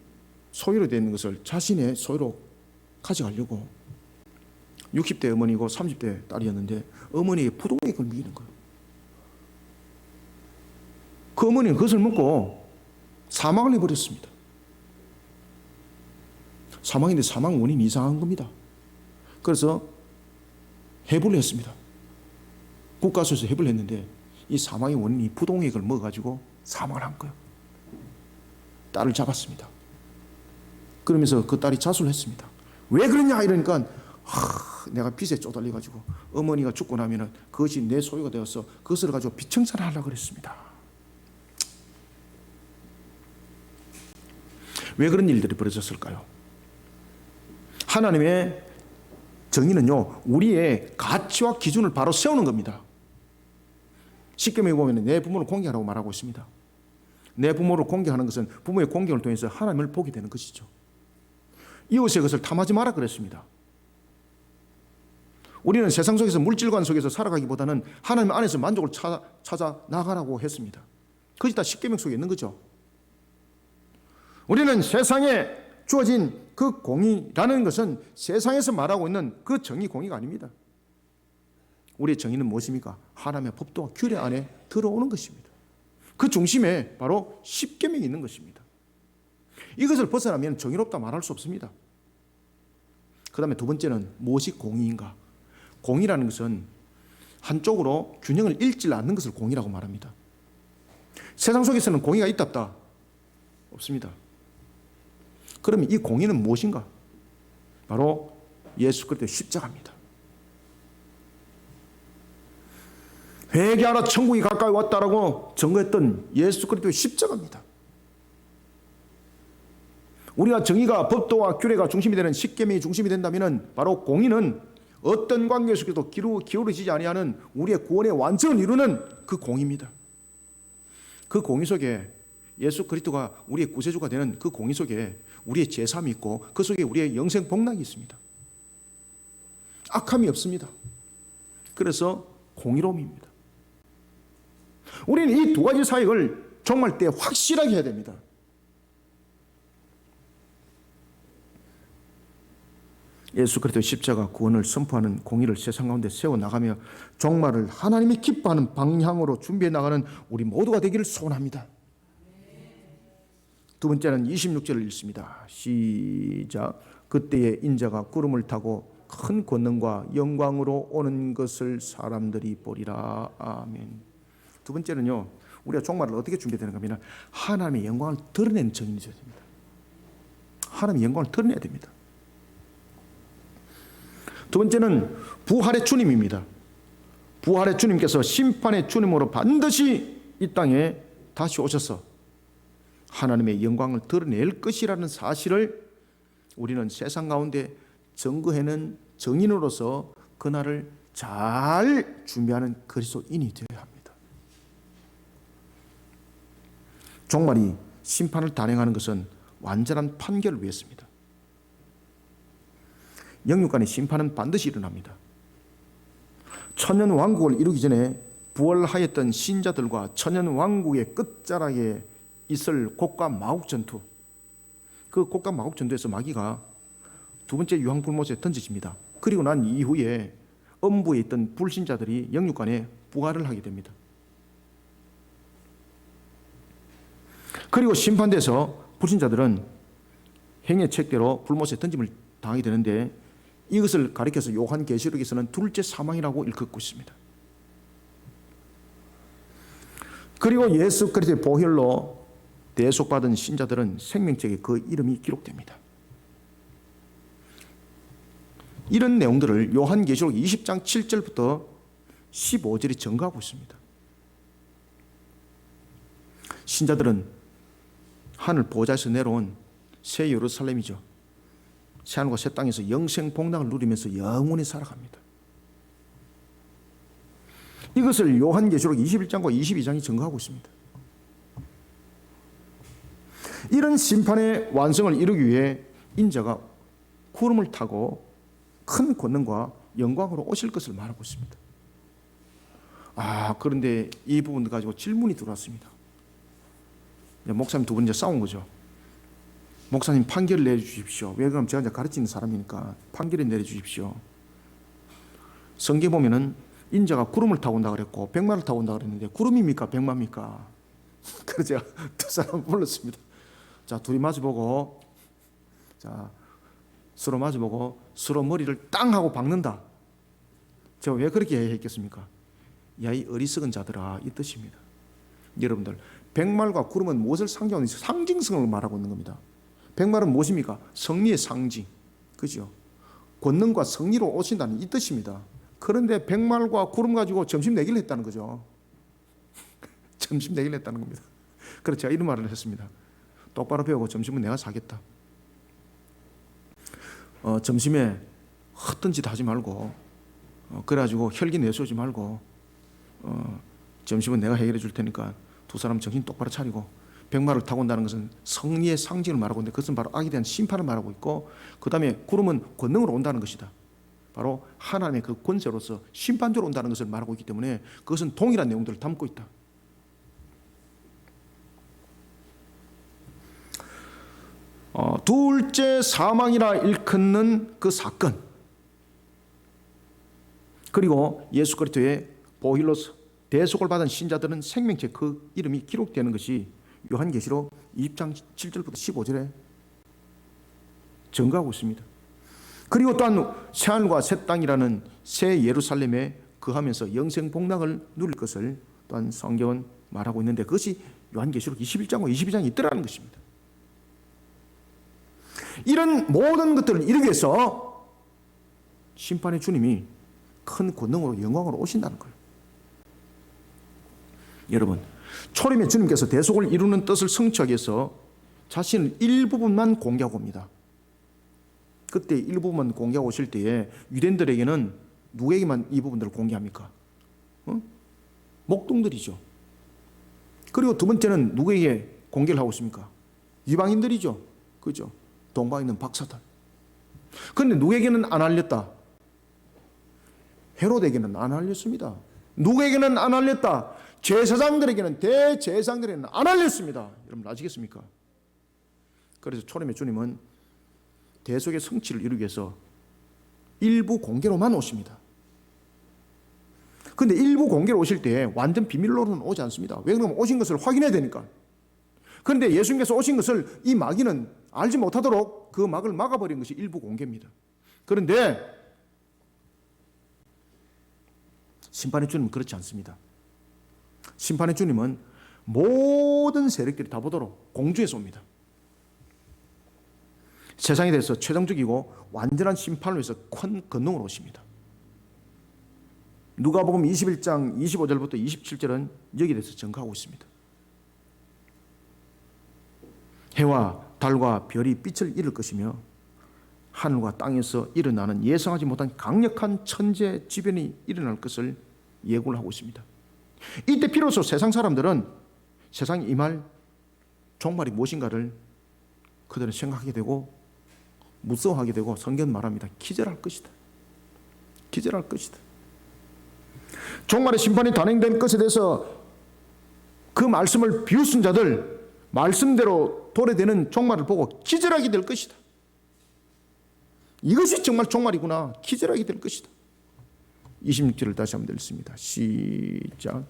소유로 되어 있는 것을 자신의 소유로 가져가려고 60대 어머니고 30대 딸이었는데 어머니의 부동액을 미는 거예요. 그 어머니는 그것을 먹고 사망을 해버렸습니다. 사망인데 사망 원인이 이상한 겁니다. 그래서 해부를 했습니다. 국가수에서 해부를 했는데 이 사망의 원인이 부동액을 먹어가지고 사망을 한 거예요. 딸을 잡았습니다. 그러면서 그 딸이 자수를 했습니다. 왜 그러냐 이러니까 내가 빚에 쪼달려가지고 어머니가 죽고 나면은 그것이 내 소유가 되어서 그것을 가지고 빚청산을 하려고 그랬습니다. 왜 그런 일들이 벌어졌을까요? 하나님의 정의는요, 우리의 가치와 기준을 바로 세우는 겁니다. 십계명에 보면 내 부모를 공경하라고 말하고 있습니다. 내 부모를 공경하는 것은 부모의 공경을 통해서 하나님을 보게 되는 것이죠. 이웃의 것을 탐하지 마라 그랬습니다. 우리는 세상 속에서 물질관 속에서 살아가기보다는 하나님 안에서 만족을 찾아 나가라고 했습니다. 그것이 다 십계명 속에 있는 거죠. 우리는 세상에 주어진 그 공의라는 것은 세상에서 말하고 있는 그 정의 공의가 아닙니다. 우리의 정의는 무엇입니까? 하나님의 법도와 규례 안에 들어오는 것입니다. 그 중심에 바로 십계명이 있는 것입니다. 이것을 벗어나면 정의롭다 말할 수 없습니다. 그 다음에 두 번째는 무엇이 공의인가? 공의라는 것은 한쪽으로 균형을 잃지 않는 것을 공의라고 말합니다. 세상 속에서는 공의가 있다 없다? 없습니다. 그러면 이 공의는 무엇인가? 바로 예수 그리스도의 십자가입니다. 회개하라 천국이 가까이 왔다라고 증거했던 예수 그리스도의 십자가입니다. 우리가 정의가 법도와 규례가 중심이 되는 십계명이 중심이 된다면 바로 공의는 어떤 관계 속에도 기울어지지 아니하는 우리의 구원의 완성을 이루는 그 공의입니다. 그 공의 속에 예수 그리스도가 우리의 구세주가 되는 그 공의 속에 우리의 제삼이 있고 그 속에 우리의 영생 복락이 있습니다. 악함이 없습니다. 그래서 공의로움입니다. 우리는 이 두 가지 사역을 정말 때 확실하게 해야 됩니다. 예수 그리스도의 십자가 구원을 선포하는 공의를 세상 가운데 세워나가며 종말을 하나님이 기뻐하는 방향으로 준비해 나가는 우리 모두가 되기를 소원합니다. 두 번째는 26절을 읽습니다. 시작. 그때의 인자가 구름을 타고 큰 권능과 영광으로 오는 것을 사람들이 보리라. 아멘. 두 번째는요, 우리가 종말을 어떻게 준비되는가 하면 하나님의 영광을 드러내는 정인이 되어야 됩니다. 하나님의 영광을 드러내야 됩니다. 두 번째는 부활의 주님입니다. 부활의 주님께서 심판의 주님으로 반드시 이 땅에 다시 오셔서 하나님의 영광을 드러낼 것이라는 사실을 우리는 세상 가운데 증거해낸 정인으로서 그날을 잘 준비하는 그리스도인이 되어야 합니다. 종말이 심판을 단행하는 것은 완전한 판결을 위해서입니다. 영육간의 심판은 반드시 일어납니다. 천년 왕국을 이루기 전에 부활하였던 신자들과 천년 왕국의 끝자락에 있을 곡과 마곡 전투, 그 곡과 마곡 전투에서 마귀가 두 번째 유황불못에 던져집니다. 그리고 난 이후에 음부에 있던 불신자들이 영육간에 부활을 하게 됩니다. 그리고 심판돼서 불신자들은 행의 책대로 불못에 던짐을 당하게 되는데 이것을 가리켜서 요한계시록에서는 둘째 사망이라고 일컫고 있습니다. 그리고 예수 그리스도의 보혈로 대속받은 신자들은 생명책에 그 이름이 기록됩니다. 이런 내용들을 요한계시록 20장 7절부터 15절이 증거하고 있습니다. 신자들은 하늘 보좌에서 내려온 새 예루살렘이죠. 새하늘과 새 땅에서 영생 복락을 누리면서 영원히 살아갑니다. 이것을 요한계시록 21장과 22장이 증거하고 있습니다. 이런 심판의 완성을 이루기 위해 인자가 구름을 타고 큰 권능과 영광으로 오실 것을 말하고 있습니다. 그런데 이 부분을 가지고 질문이 들어왔습니다. 목사님 두 분 이제 싸운 거죠. 목사님 판결을 내려주십시오. 왜 그럼 제가 이제 가르치는 사람이니까 판결을 내려주십시오. 성경에 보면은 인자가 구름을 타고 온다 그랬고 백마를 타고 온다 그랬는데 구름입니까? 백마입니까? 그래서 제가 두 사람 불렀습니다. 자, 둘이 마주보고, 자, 서로 마주보고 서로 머리를 땅 하고 박는다. 제가 왜 그렇게 했겠습니까? 야, 이 어리석은 자들아, 이 뜻입니다. 여러분들, 백말과 구름은 무엇을 상징하는, 상징성을 말하고 있는 겁니다. 백말은 무엇입니까? 승리의 상징, 그죠? 권능과 승리로 오신다는 이 뜻입니다. 그런데 백말과 구름 가지고 점심 내기를 했다는 거죠. 점심 내기를 했다는 겁니다. 그래서 제가 이런 말을 했습니다. 똑바로 배우고 점심은 내가 사겠다. 점심에 헛된 짓 하지 말고, 그래가지고 혈기 내세우지 말고, 점심은 내가 해결해 줄 테니까 두 사람 정신 똑바로 차리고. 백마를 타고 온다는 것은 승리의 상징을 말하고 있는데, 그것은 바로 악에 대한 심판을 말하고 있고, 그 다음에 구름은 권능으로 온다는 것이다. 바로 하나님의 그 권세로서 심판적으로 온다는 것을 말하고 있기 때문에 그것은 동일한 내용들을 담고 있다. 둘째, 사망이라 일컫는 그 사건, 그리고 예수 그리스도의 보혈로서 대속을 받은 신자들은 생명체 그 이름이 기록되는 것이 요한계시록 20장 7절부터 15절에 증거하고 있습니다. 그리고 또한 새하늘과 새 땅이라는 새 예루살렘에 거하면서 영생 복락을 누릴 것을 또한 성경은 말하고 있는데, 그것이 요한계시록 21장과 22장에 있더라는 것입니다. 이런 모든 것들을 이루기 위해서 심판의 주님이 큰 권능으로 영광으로 오신다는 거예요. 여러분, 초림의 주님께서 대속을 이루는 뜻을 성취하기 위해서 자신을 일부분만 공개하고 옵니다. 그때 일부분만 공개하고 오실 때에 유대인들에게는 누구에게만 이 부분들을 공개합니까? 목동들이죠. 그리고 두 번째는 누구에게 공개를 하고 있습니까? 이방인들이죠. 그죠? 동방에 있는 박사들. 그런데 누구에게는 안 알렸다? 헤롯에게는 안 알렸습니다. 누구에게는 안 알렸다? 제사장들에게는, 대제사장들에게는 안 알렸습니다. 여러분 아시겠습니까? 그래서 초림의 주님은 대속의 성취를 이루기 위해서 일부 공개로만 오십니다. 그런데 일부 공개로 오실 때 완전 비밀로는 오지 않습니다. 왜 그러면 오신 것을 확인해야 되니까. 그런데 예수님께서 오신 것을 이 마귀는 알지 못하도록 그 막을 막아버린 것이 일부 공개입니다. 그런데 심판의 주님은 그렇지 않습니다. 심판의 주님은 모든 세력들이 다 보도록 공주에서 옵니다. 세상에 대해서 최종적이고 완전한 심판을 위해서 큰 권능으로 오십니다. 누가복음 21장 25절부터 27절은 여기에 대해서 증거하고 있습니다. 해와 달과 별이 빛을 잃을 것이며 하늘과 땅에서 일어나는 예상하지 못한 강력한 천재지변이 일어날 것을 예고를 하고 있습니다. 이때 비로소 세상 사람들은 세상에 임할 종말이 무엇인가를 그들은 생각하게 되고 무서워하게 되고, 성경은 말합니다. 기절할 것이다. 기절할 것이다. 종말의 심판이 단행된 것에 대해서 그 말씀을 비웃은 자들, 말씀대로 도래되는 종말을 보고 기절하게 될 것이다. 이것이 정말 종말이구나. 기절하게 될 것이다. 26절을 다시 한번 읽습니다. 시작.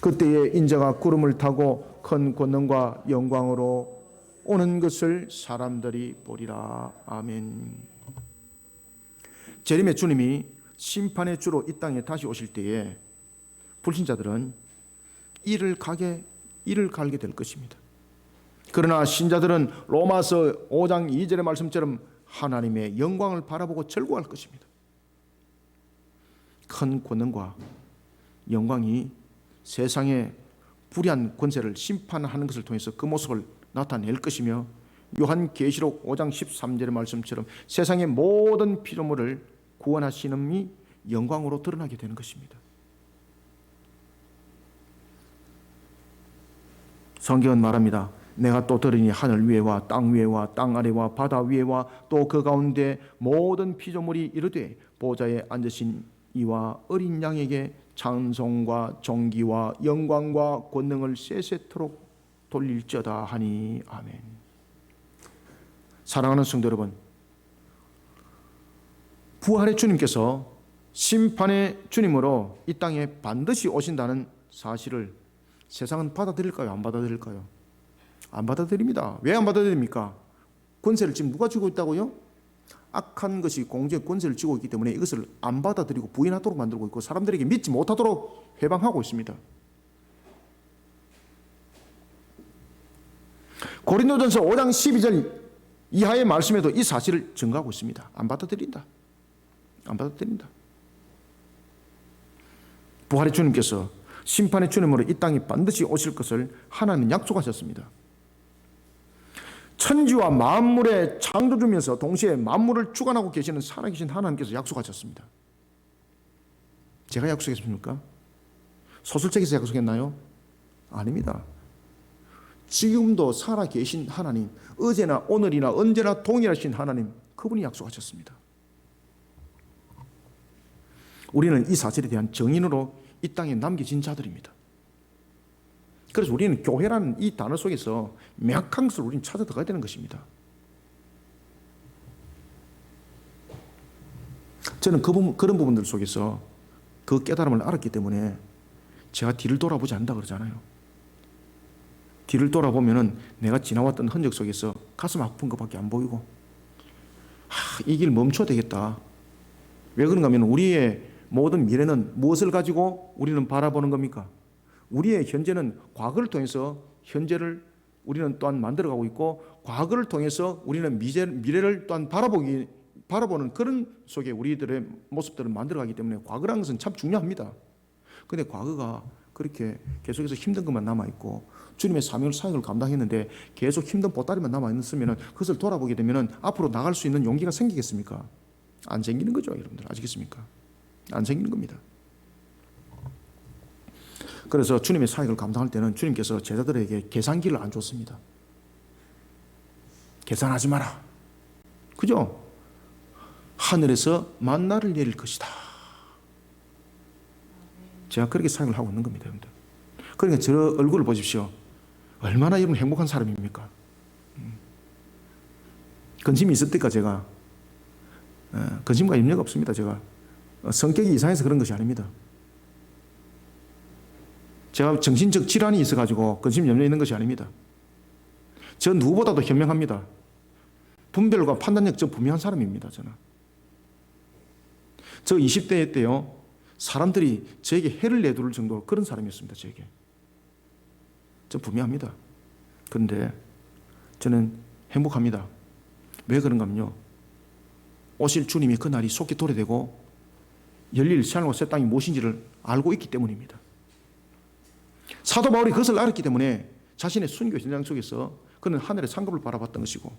그때에 인자가 구름을 타고 큰 권능과 영광으로 오는 것을 사람들이 보리라. 아멘. 재림의 주님이 심판의 주로 이 땅에 다시 오실 때에 불신자들은 이를 갈게 될 것입니다. 그러나 신자들은 로마서 5장 2절의 말씀처럼 하나님의 영광을 바라보고 절구할 것입니다. 큰 권능과 영광이 세상의 불의한 권세를 심판하는 것을 통해서 그 모습을 나타낼 것이며, 요한계시록 5장 13절의 말씀처럼 세상의 모든 피조물을 구원하시는 이 영광으로 드러나게 되는 것입니다. 성경은 말합니다. 내가 또 들으니 하늘 위에와 땅 위에와 땅 아래와 바다 위에와 또 그 가운데 모든 피조물이 이르되 보좌에 앉으신 이와 어린 양에게 찬송과 존귀와 영광과 권능을 세세토록 돌릴지어다 하니. 아멘. 사랑하는 성도 여러분, 부활의 주님께서 심판의 주님으로 이 땅에 반드시 오신다는 사실을 세상은 받아들일까요? 안 받아들일까요? 안 받아들입니다. 왜 안 받아들입니까? 권세를 지금 누가 쥐고 있다고요? 악한 것이 공중의 권세를 쥐고 있기 때문에 이것을 안 받아들이고 부인하도록 만들고 있고 사람들에게 믿지 못하도록 회방하고 있습니다. 고린도전서 5장 12절 이하의 말씀에도 이 사실을 증거하고 있습니다. 안 받아들인다. 안 받아들인다. 부활의 주님께서 심판의 주님으로 이 땅에 반드시 오실 것을 하나님은 약속하셨습니다. 천지와 만물의 창조주면서 동시에 만물을 주관하고 계시는 살아계신 하나님께서 약속하셨습니다. 제가 약속했습니까? 소설책에서 약속했나요? 아닙니다. 지금도 살아계신 하나님, 어제나 오늘이나 언제나 동일하신 하나님, 그분이 약속하셨습니다. 우리는 이 사실에 대한 정인으로 이 땅에 남겨진 자들입니다. 그래서 우리는 교회라는 이 단어 속에서 명확한 것을 우리는 찾아 들어가야 되는 것입니다. 저는 그런 부분들 속에서 그 깨달음을 알았기 때문에 제가 뒤를 돌아보지 않는다 그러잖아요. 뒤를 돌아보면은 내가 지나왔던 흔적 속에서 가슴 아픈 것밖에 안 보이고 이 길 멈춰야 되겠다. 왜 그런가 하면 우리의 모든 미래는 무엇을 가지고 우리는 바라보는 겁니까? 우리의 현재는 과거를 통해서 현재를 우리는 또한 만들어가고 있고 과거를 통해서 우리는 미래를 또한 바라보는 그런 속에 우리들의 모습들을 만들어가기 때문에 과거라는 것은 참 중요합니다. 그런데 과거가 그렇게 계속해서 힘든 것만 남아있고 주님의 사역을 감당했는데 계속 힘든 보따리만 남아있으면 그것을 돌아보게 되면 앞으로 나갈 수 있는 용기가 생기겠습니까? 안 생기는 거죠, 여러분들. 아시겠습니까? 안 생기는 겁니다. 그래서 주님의 사역을 감당할 때는 주님께서 제자들에게 계산기를 안 줬습니다. 계산하지 마라. 그죠? 하늘에서 만나를 내릴 것이다. 제가 그렇게 사역을 하고 있는 겁니다, 여러분들. 그러니까 저 얼굴을 보십시오. 얼마나 여러분 행복한 사람입니까? 근심이 있었니까 제가 근심과 염려가 없습니다. 제가 성격이 이상해서 그런 것이 아닙니다. 제가 정신적 질환이 있어가지고 근심 염려 있는 것이 아닙니다. 저 누구보다도 현명합니다. 분별과 판단력 좀 분명한 사람입니다. 저는. 저 20대 때요. 사람들이 저에게 해를 내둘 정도로 그런 사람이었습니다. 저에게. 전 분명합니다. 그런데 저는 행복합니다. 왜 그런가 하면요. 오실 주님이 그날이 속히 도래되고 열릴 새하늘과 새 땅이 무엇인지를 알고 있기 때문입니다. 사도 바울이 그것을 알았기 때문에 자신의 순교 현장 속에서 그는 하늘의 상급을 바라봤던 것이고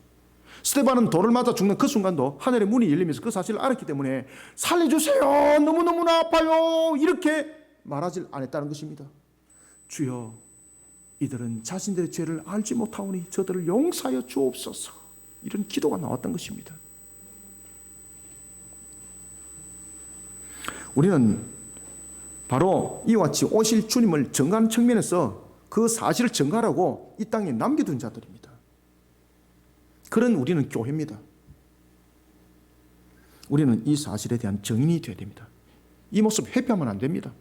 스데반은 돌을 맞아 죽는 그 순간도 하늘의 문이 열리면서 그 사실을 알았기 때문에 살려주세요. 너무너무나 아파요. 이렇게 말하지 않았다는 것입니다. 주여 이들은 자신들의 죄를 알지 못하오니 저들을 용서하여 주옵소서. 이런 기도가 나왔던 것입니다. 우리는 바로 이와 같이 오실 주님을 증거하는 측면에서 그 사실을 증거하라고 이 땅에 남겨둔 자들입니다. 그런 우리는 교회입니다. 우리는 이 사실에 대한 증인이 되어야 됩니다. 이 모습 회피하면 안 됩니다.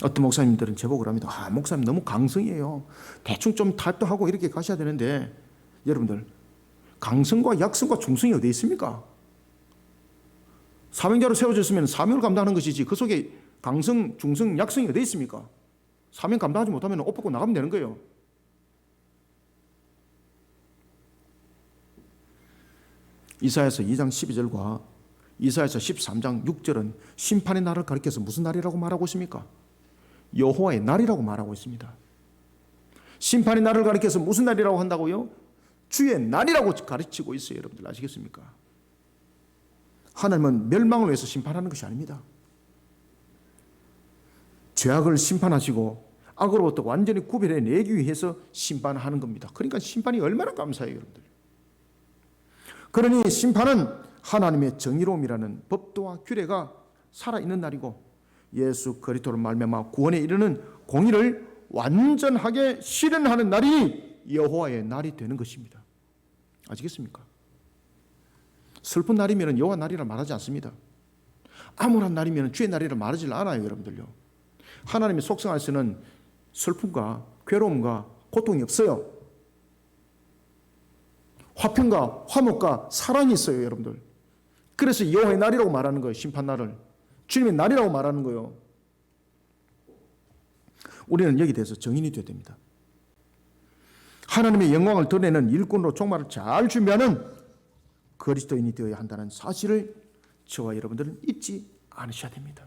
어떤 목사님들은 제보를 합니다. 목사님 너무 강성이에요. 대충 좀 탈도하고 이렇게 가셔야 되는데 여러분들 강성과 약성과 중성이 어디에 있습니까? 사명자로 세워졌으면 사명을 감당하는 것이지 그 속에 강성, 중성, 약성이 어디에 있습니까? 사명 감당하지 못하면 옷 벗고 나가면 되는 거예요. 이사야서 2장 12절과 이사야서 13장 6절은 심판의 날을 가리켜서 무슨 날이라고 말하고 있습니까? 여호와의 날이라고 말하고 있습니다. 심판의 날을 가리켜서 무슨 날이라고 한다고요? 주의 날이라고 가르치고 있어요. 여러분들 아시겠습니까? 하나님은 멸망을 위해서 심판하는 것이 아닙니다. 죄악을 심판하시고 악으로부터 완전히 구별해내기 위해서 심판하는 겁니다. 그러니까 심판이 얼마나 감사해요, 여러분들. 그러니 심판은 하나님의 정의로움이라는 법도와 규례가 살아있는 날이고 예수 그리스도로 말미암아 구원에 이르는 공의를 완전하게 실현하는 날이 여호와의 날이 되는 것입니다. 아시겠습니까? 슬픈 날이면 여호와 날이라 말하지 않습니다. 암울한 날이면 주의 날이라 말하지 않아요, 여러분들요. 하나님의 속성 안에서는 슬픔과 괴로움과 고통이 없어요. 화평과 화목과 사랑이 있어요, 여러분들. 그래서 여호와의 날이라고 말하는 거예요. 심판날을 주님의 날이라고 말하는 거예요. 우리는 여기에 대해서 정인이 되어야 됩니다. 하나님의 영광을 드러내는 일꾼으로 종말을 잘 준비하는 그리스도인이 되어야 한다는 사실을 저와 여러분들은 잊지 않으셔야 됩니다.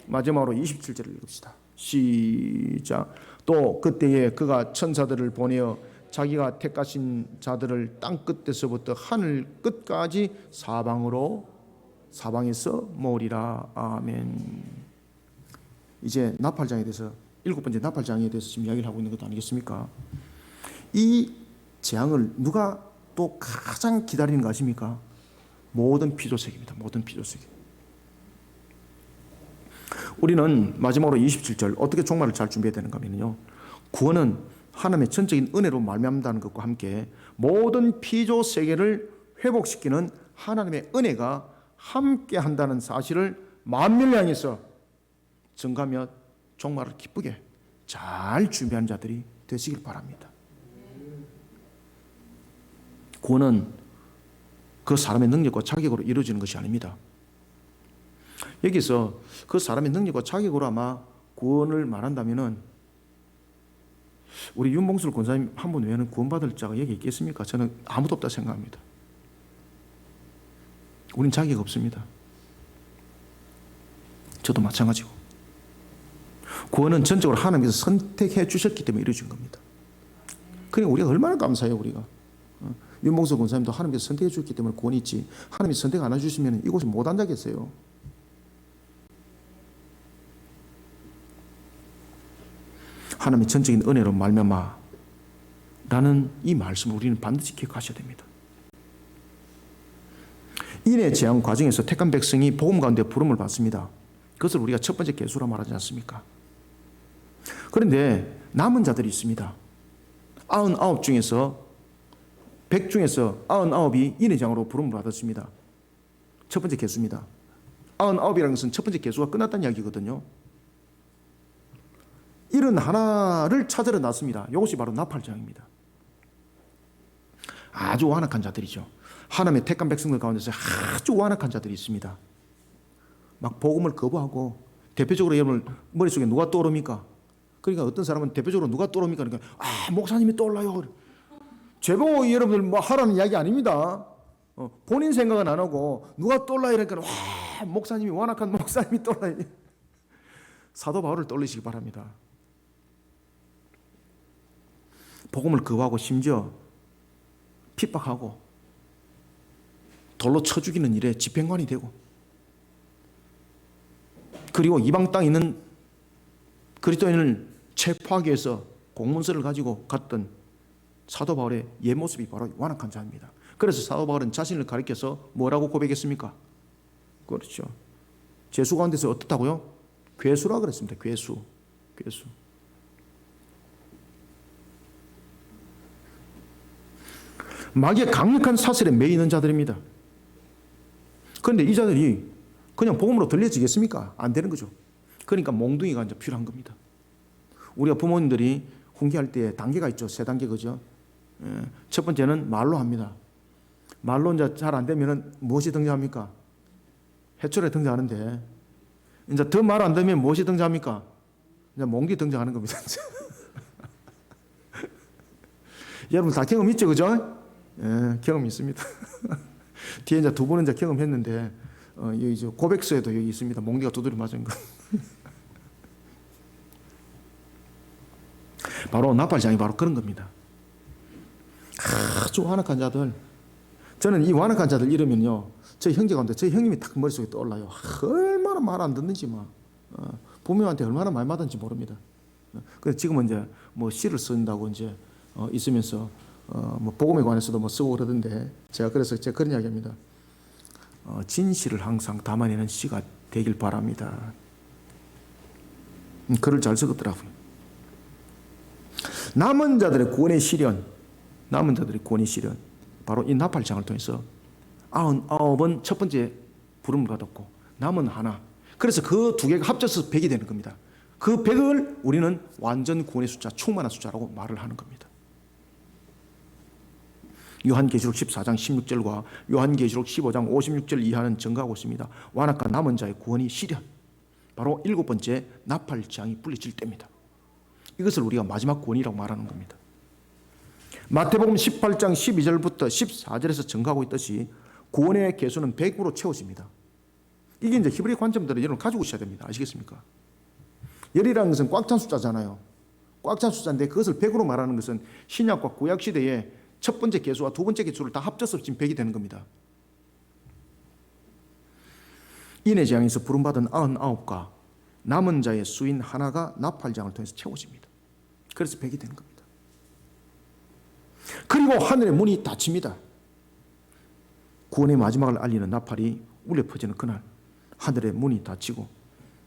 마지막으로 27절을 읽읍시다. 시작. 또 그때에 그가 천사들을 보내어 자기가 택하신 자들을 땅 끝에서부터 하늘 끝까지 사방에서 모으리라. 아멘. 이제 나팔장에 대해서 7번째 나팔장에 대해서 지금 이야기를 하고 있는 것도 아니겠습니까? 이 재앙을 누가 또 가장 기다리는 거 아십니까? 모든 피조세계입니다. 모든 피조세계. 우리는 마지막으로 27절 어떻게 종말을 잘 준비해야 되는가 하면요, 구원은 하나님의 전적인 은혜로 말미암다는 것과 함께 모든 피조세계를 회복시키는 하나님의 은혜가 함께 한다는 사실을 만민을 향해서 증가하며 종말을 기쁘게 잘 준비하는 자들이 되시길 바랍니다. 구원은 그 사람의 능력과 자격으로 이루어지는 것이 아닙니다. 여기서 그 사람의 능력과 자격으로 아마 구원을 말한다면은 우리 윤봉술 권사님 한 분 외에는 구원받을 자가 여기 있겠습니까? 저는 아무도 없다 생각합니다. 우린 자격 없습니다. 저도 마찬가지고. 구원은 전적으로 하나님께서 선택해 주셨기 때문에 이루어진 겁니다. 그러니까 우리가 얼마나 감사해요, 우리가. 윤봉수 권사님도 하나님께서 선택해 주셨기 때문에 구원이 있지, 하나님이 선택 안 해주시면 이곳에 못 앉아겠어요. 하나님의 전적인 은혜로 말미암아 라는 이 말씀을 우리는 반드시 기억하셔야 됩니다. 인의 재앙 과정에서 택한 백성이 복음 가운데 부름을 받습니다. 그것을 우리가 첫 번째 계수라 말하지 않습니까? 그런데 남은 자들이 있습니다. 99 중에서 100 중에서 99이 인의 재앙으로 부름을 받았습니다. 첫 번째 계수입니다. 99이라는 것은 첫 번째 계수가 끝났다는 이야기거든요. 이런 하나를 찾으러 났습니다. 이것이 바로 나팔장입니다. 아주 완악한 자들이죠. 하나님의 택한 백성들 가운데서 아주 완악한 자들이 있습니다. 막 복음을 거부하고, 대표적으로 여러분 머릿속에 누가 떠오릅니까? 그러니까 어떤 사람은 대표적으로 누가 떠오릅니까? 그러니까 목사님이 떠올라요. 죄보고 여러분들 뭐 하라는 이야기 아닙니다. 본인 생각은 안 하고 누가 떠올라 이러니까 목사님이, 완악한 목사님이 떠올라요. 사도 바울을 떠올리시기 바랍니다. 복음을 거부하고 심지어 핍박하고 돌로 쳐 죽이는 일에 집행관이 되고, 그리고 이방 땅에 있는 그리스도인을 체포하기 위해서 공문서를 가지고 갔던 사도 바울의 옛 모습이 바로 완악한 자입니다. 그래서 사도 바울은 자신을 가리켜서 뭐라고 고백했습니까? 그렇죠. 죄수 가운데서 어떻다고요? 괴수라 그랬습니다. 괴수. 마귀의 강력한 사슬에 매이는 자들입니다. 그런데 이 자들이 그냥 복음으로 들려지겠습니까? 안 되는 거죠. 그러니까 몽둥이가 이제 필요한 겁니다. 우리가 부모님들이 훈계할 때 단계가 있죠. 3단계, 그죠? 첫 번째는 말로 합니다. 말로 이제 잘 안 되면은 무엇이 등장합니까? 해초리 등장하는데, 이제 더 말 안 되면 무엇이 등장합니까? 이제 몽기 등장하는 겁니다. 여러분 다 경험 있죠, 그죠? 예, 경험 있습니다. 뒤에 이제 두 분은 이제 경험했는데, 여기 저 고백서에도 여기 있습니다. 몽기가 두드려 맞은 거. 바로 나팔장이 바로 그런 겁니다. 아주 완악한 자들. 저는 이 완악한 자들 이러면요, 저희 형제 가운데 저희 형님이 딱 머릿속에 떠올라요. 얼마나 말 안 듣는지 막, 부모한테 얼마나 말 맞았는지 모릅니다. 그래서 지금은 이제 뭐 시를 쓴다고 이제 있으면서 뭐 복음에 관해서도 뭐 쓰고 그러던데, 제가 그런 이야기합니다. 진실을 항상 담아내는 시가 되길 바랍니다. 글을 잘 쓰겠더라고요. 남은 자들의 구원의 시련, 바로 이 나팔장을 통해서 99은 첫 번째 부름을 받았고, 남은 하나. 그래서 그 두 개가 합쳐서 100이 되는 겁니다. 그 100을 우리는 완전 구원의 숫자, 충만한 숫자라고 말을 하는 겁니다. 요한계시록 14장 16절과 요한계시록 15장 56절 이하는 증가하고 있습니다. 완악한 남은 자의 구원이 시련, 바로 7번째 나팔장이 불려질 때입니다. 이것을 우리가 마지막 구원이라고 말하는 겁니다. 마태복음 18장 12절부터 14절에서 증가하고 있듯이 구원의 개수는 100으로 채워집니다. 이게 이제 히브리 관점들을 여러분 가지고 있어야 됩니다. 아시겠습니까? 열이라는 것은 꽉 찬 숫자잖아요. 꽉 찬 숫자인데 그것을 100으로 말하는 것은 신약과 구약 시대에 첫 번째 개수와 두 번째 개수를 다 합쳐서 지금 100이 되는 겁니다. 인의 재앙에서 부름받은 99가 남은 자의 수인 하나가 나팔장을 통해서 채워집니다. 그래서 100이 되는 겁니다. 그리고 하늘의 문이 닫힙니다. 구원의 마지막을 알리는 나팔이 울려 퍼지는 그날 하늘의 문이 닫히고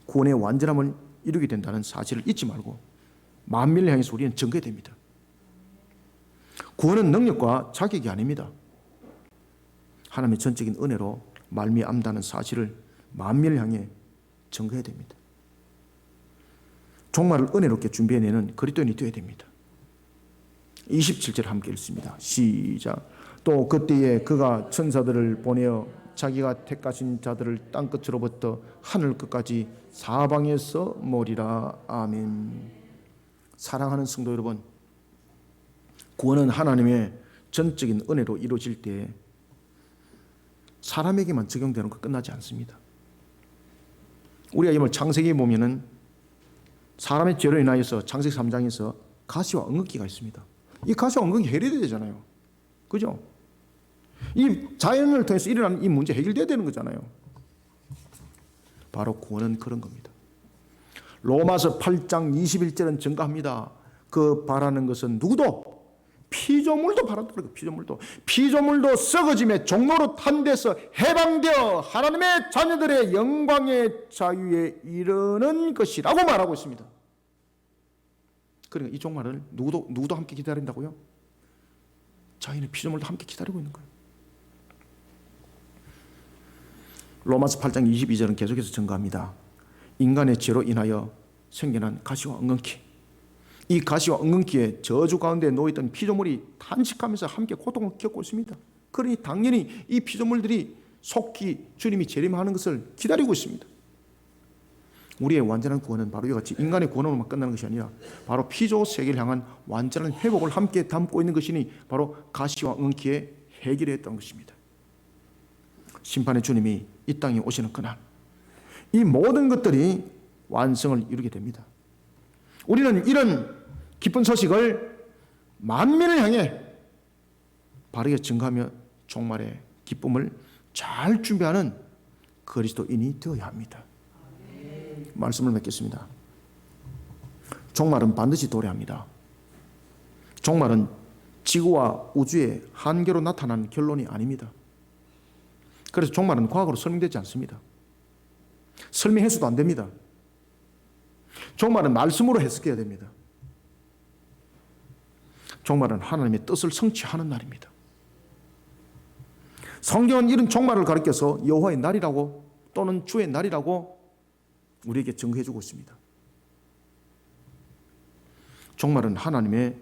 구원의 완전함을 이루게 된다는 사실을 잊지 말고 만민을 향해서 우리는 증거해야 됩니다. 구원은 능력과 자격이 아닙니다. 하나님의 전적인 은혜로 말미암다는 사실을 만민을 향해 증거해야 됩니다. 종말을 은혜롭게 준비해내는 그리스도인이 되어야 됩니다. 27절 함께 읽습니다. 시작. 또 그때에 그가 천사들을 보내어 자기가 택하신 자들을 땅끝으로부터 하늘 끝까지 사방에서 모으리라. 아멘. 사랑하는 성도 여러분, 구원은 하나님의 전적인 은혜로 이루어질 때 사람에게만 적용되는 거 끝나지 않습니다. 우리가 이걸 창세기에 보면은 사람의 죄로 인하여서 창세기 3장에서 가시와 엉겅퀴가 있습니다. 이 가시와 엉겅퀴 해결돼야 되잖아요. 그죠? 이 자연을 통해서 일어나는 이 문제 해결돼야 되는 거잖아요. 바로 구원은 그런 겁니다. 로마서 8장 21절은 증가합니다. 그 바라는 것은 누구도 피조물도 바란다는 거예요. 피조물도 썩어짐의 종로로 탄 데서 해방되어 하나님의 자녀들의 영광의 자유에 이르는 것이라고 말하고 있습니다. 그러니까 이 종말을 누구도 함께 기다린다고요? 자연의 피조물도 함께 기다리고 있는 거예요. 로마서 8장 22절은 계속해서 증가합니다. 인간의 죄로 인하여 생겨난 가시와 엉겅퀴, 이 가시와 엉겅퀴의 저주 가운데 놓여있던 피조물이 탄식하면서 함께 고통을 겪고 있습니다. 그러니 당연히 이 피조물들이 속히 주님이 재림하는 것을 기다리고 있습니다. 우리의 완전한 구원은 바로 이와 같이 인간의 구원으로만 끝나는 것이 아니라 바로 피조 세계를 향한 완전한 회복을 함께 담고 있는 것이니 바로 가시와 엉겅퀴의 해결에 했던 것입니다. 심판의 주님이 이 땅에 오시는 그날 이 모든 것들이 완성을 이루게 됩니다. 우리는 이런 기쁜 소식을 만민을 향해 바르게 증거하며 종말의 기쁨을 잘 준비하는 그리스도인이 되어야 합니다. 말씀을 맺겠습니다. 종말은 반드시 도래합니다. 종말은 지구와 우주의 한계로 나타난 결론이 아닙니다. 그래서 종말은 과학으로 설명되지 않습니다. 설명해서도 안 됩니다. 종말은 말씀으로 해석해야 됩니다. 종말은 하나님의 뜻을 성취하는 날입니다. 성경은 이런 종말을 가리켜서 여호와의 날이라고 또는 주의 날이라고 우리에게 증거해주고 있습니다. 종말은 하나님의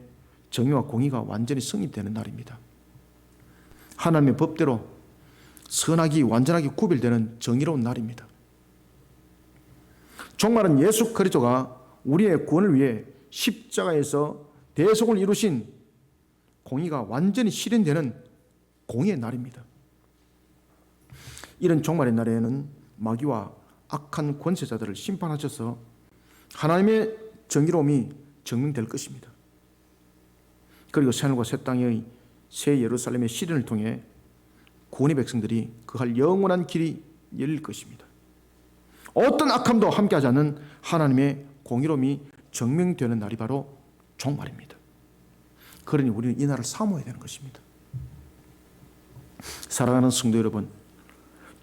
정의와 공의가 완전히 성립되는 날입니다. 하나님의 법대로 선악이 완전하게 구별되는 정의로운 날입니다. 종말은 예수 그리스도가 우리의 구원을 위해 십자가에서 대속을 이루신 공의가 완전히 실현되는 공의의 날입니다. 이런 종말의 날에는 마귀와 악한 권세자들을 심판하셔서 하나님의 정의로움이 증명될 것입니다. 그리고 새하늘과 새 땅의 새 예루살렘의 시련을 통해 구원의 백성들이 그할 영원한 길이 열릴 것입니다. 어떤 악함도 함께하지 않는 하나님의 공의로움이 증명되는 날이 바로 종말입니다. 그러니 우리는 이 날을 사모해야 되는 것입니다. 사랑하는 성도 여러분,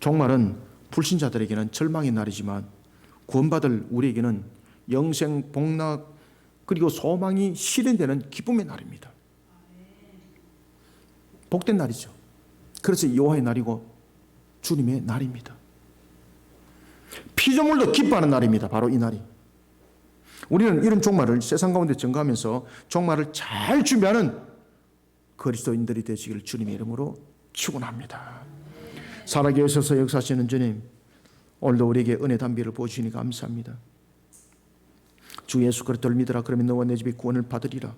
종말은 불신자들에게는 절망의 날이지만 구원받을 우리에게는 영생, 복락 그리고 소망이 실현되는 기쁨의 날입니다. 복된 날이죠. 그래서 여호와의 날이고 주님의 날입니다. 피조물도 기뻐하는 날입니다. 바로 이 날이. 우리는 이런 종말을 세상 가운데 증거하면서 종말을 잘 준비하는 그리스도인들이 되시기를 주님의 이름으로 축원합니다. 살아계에 있어서 역사하시는 주님, 오늘도 우리에게 은혜 담비를 보여주시니 감사합니다. 주 예수 그리스도를 믿으라, 그러면 너와 내 집이 구원을 받으리라.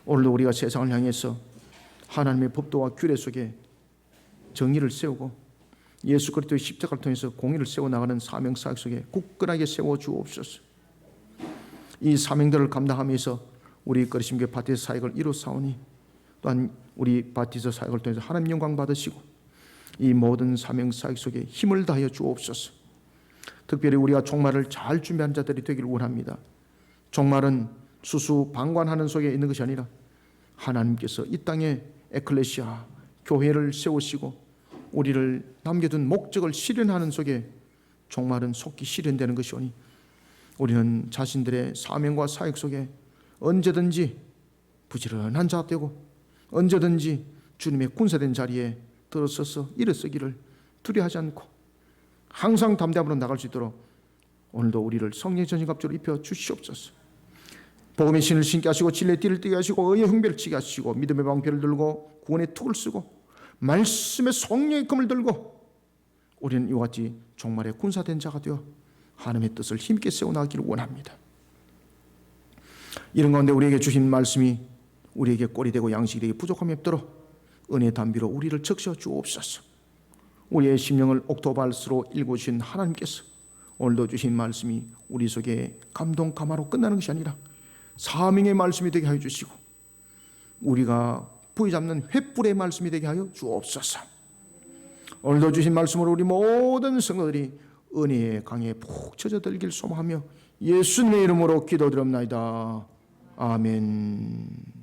오늘도 우리가 세상을 향해서 하나님의 법도와 규례 속에 정의를 세우고 예수 그리스도의 십자가를 통해서 공의를 세워나가는 사명사역 속에 굳건하게 세워주옵소서. 이 사명들을 감당하면서 우리 거리심교회 바티스 사역을 이루사오니 또한 우리 바티스 사역을 통해서 하나님 영광 받으시고 이 모든 사명사역 속에 힘을 다하여 주옵소서. 특별히 우리가 종말을 잘 준비한 자들이 되기를 원합니다. 종말은 수수방관하는 속에 있는 것이 아니라 하나님께서 이 땅에 에클레시아 교회를 세우시고 우리를 남겨둔 목적을 실현하는 속에 종말은 속히 실현되는 것이오니 우리는 자신들의 사명과 사역 속에 언제든지 부지런한 자 되고 언제든지 주님의 군사된 자리에 들어서서 일어서기를 두려워하지 않고 항상 담대함으로 나갈 수 있도록 오늘도 우리를 성령의 전신갑주로 입혀 주시옵소서. 복음의 신을 신게 하시고 진리의 띠를 띠게 하시고 의의 흉배를 치게 하시고 믿음의 방패를 들고 구원의 툭을 쓰고 말씀의 성령의 검을 들고 우리는 이와 같이 종말의 군사된 자가 되어 하나님의 뜻을 힘있게 세워나가기를 원합니다. 이런 가운데 우리에게 주신 말씀이 우리에게 꼴이 되고 양식이 되게 부족함이 없도록 은혜의 담비로 우리를 적셔 주옵소서. 우리의 심령을 옥토발스로 읽어주신 하나님께서 오늘도 주신 말씀이 우리 속에 감동 감화로 끝나는 것이 아니라 사명의 말씀이 되게 하여 주시고 우리가 부여잡는 횃불의 말씀이 되게 하여 주옵소서. 오늘도 주신 말씀으로 우리 모든 성도들이 은혜의 강에 푹 젖어들길 소망하며 예수님의 이름으로 기도드립니다. 아멘.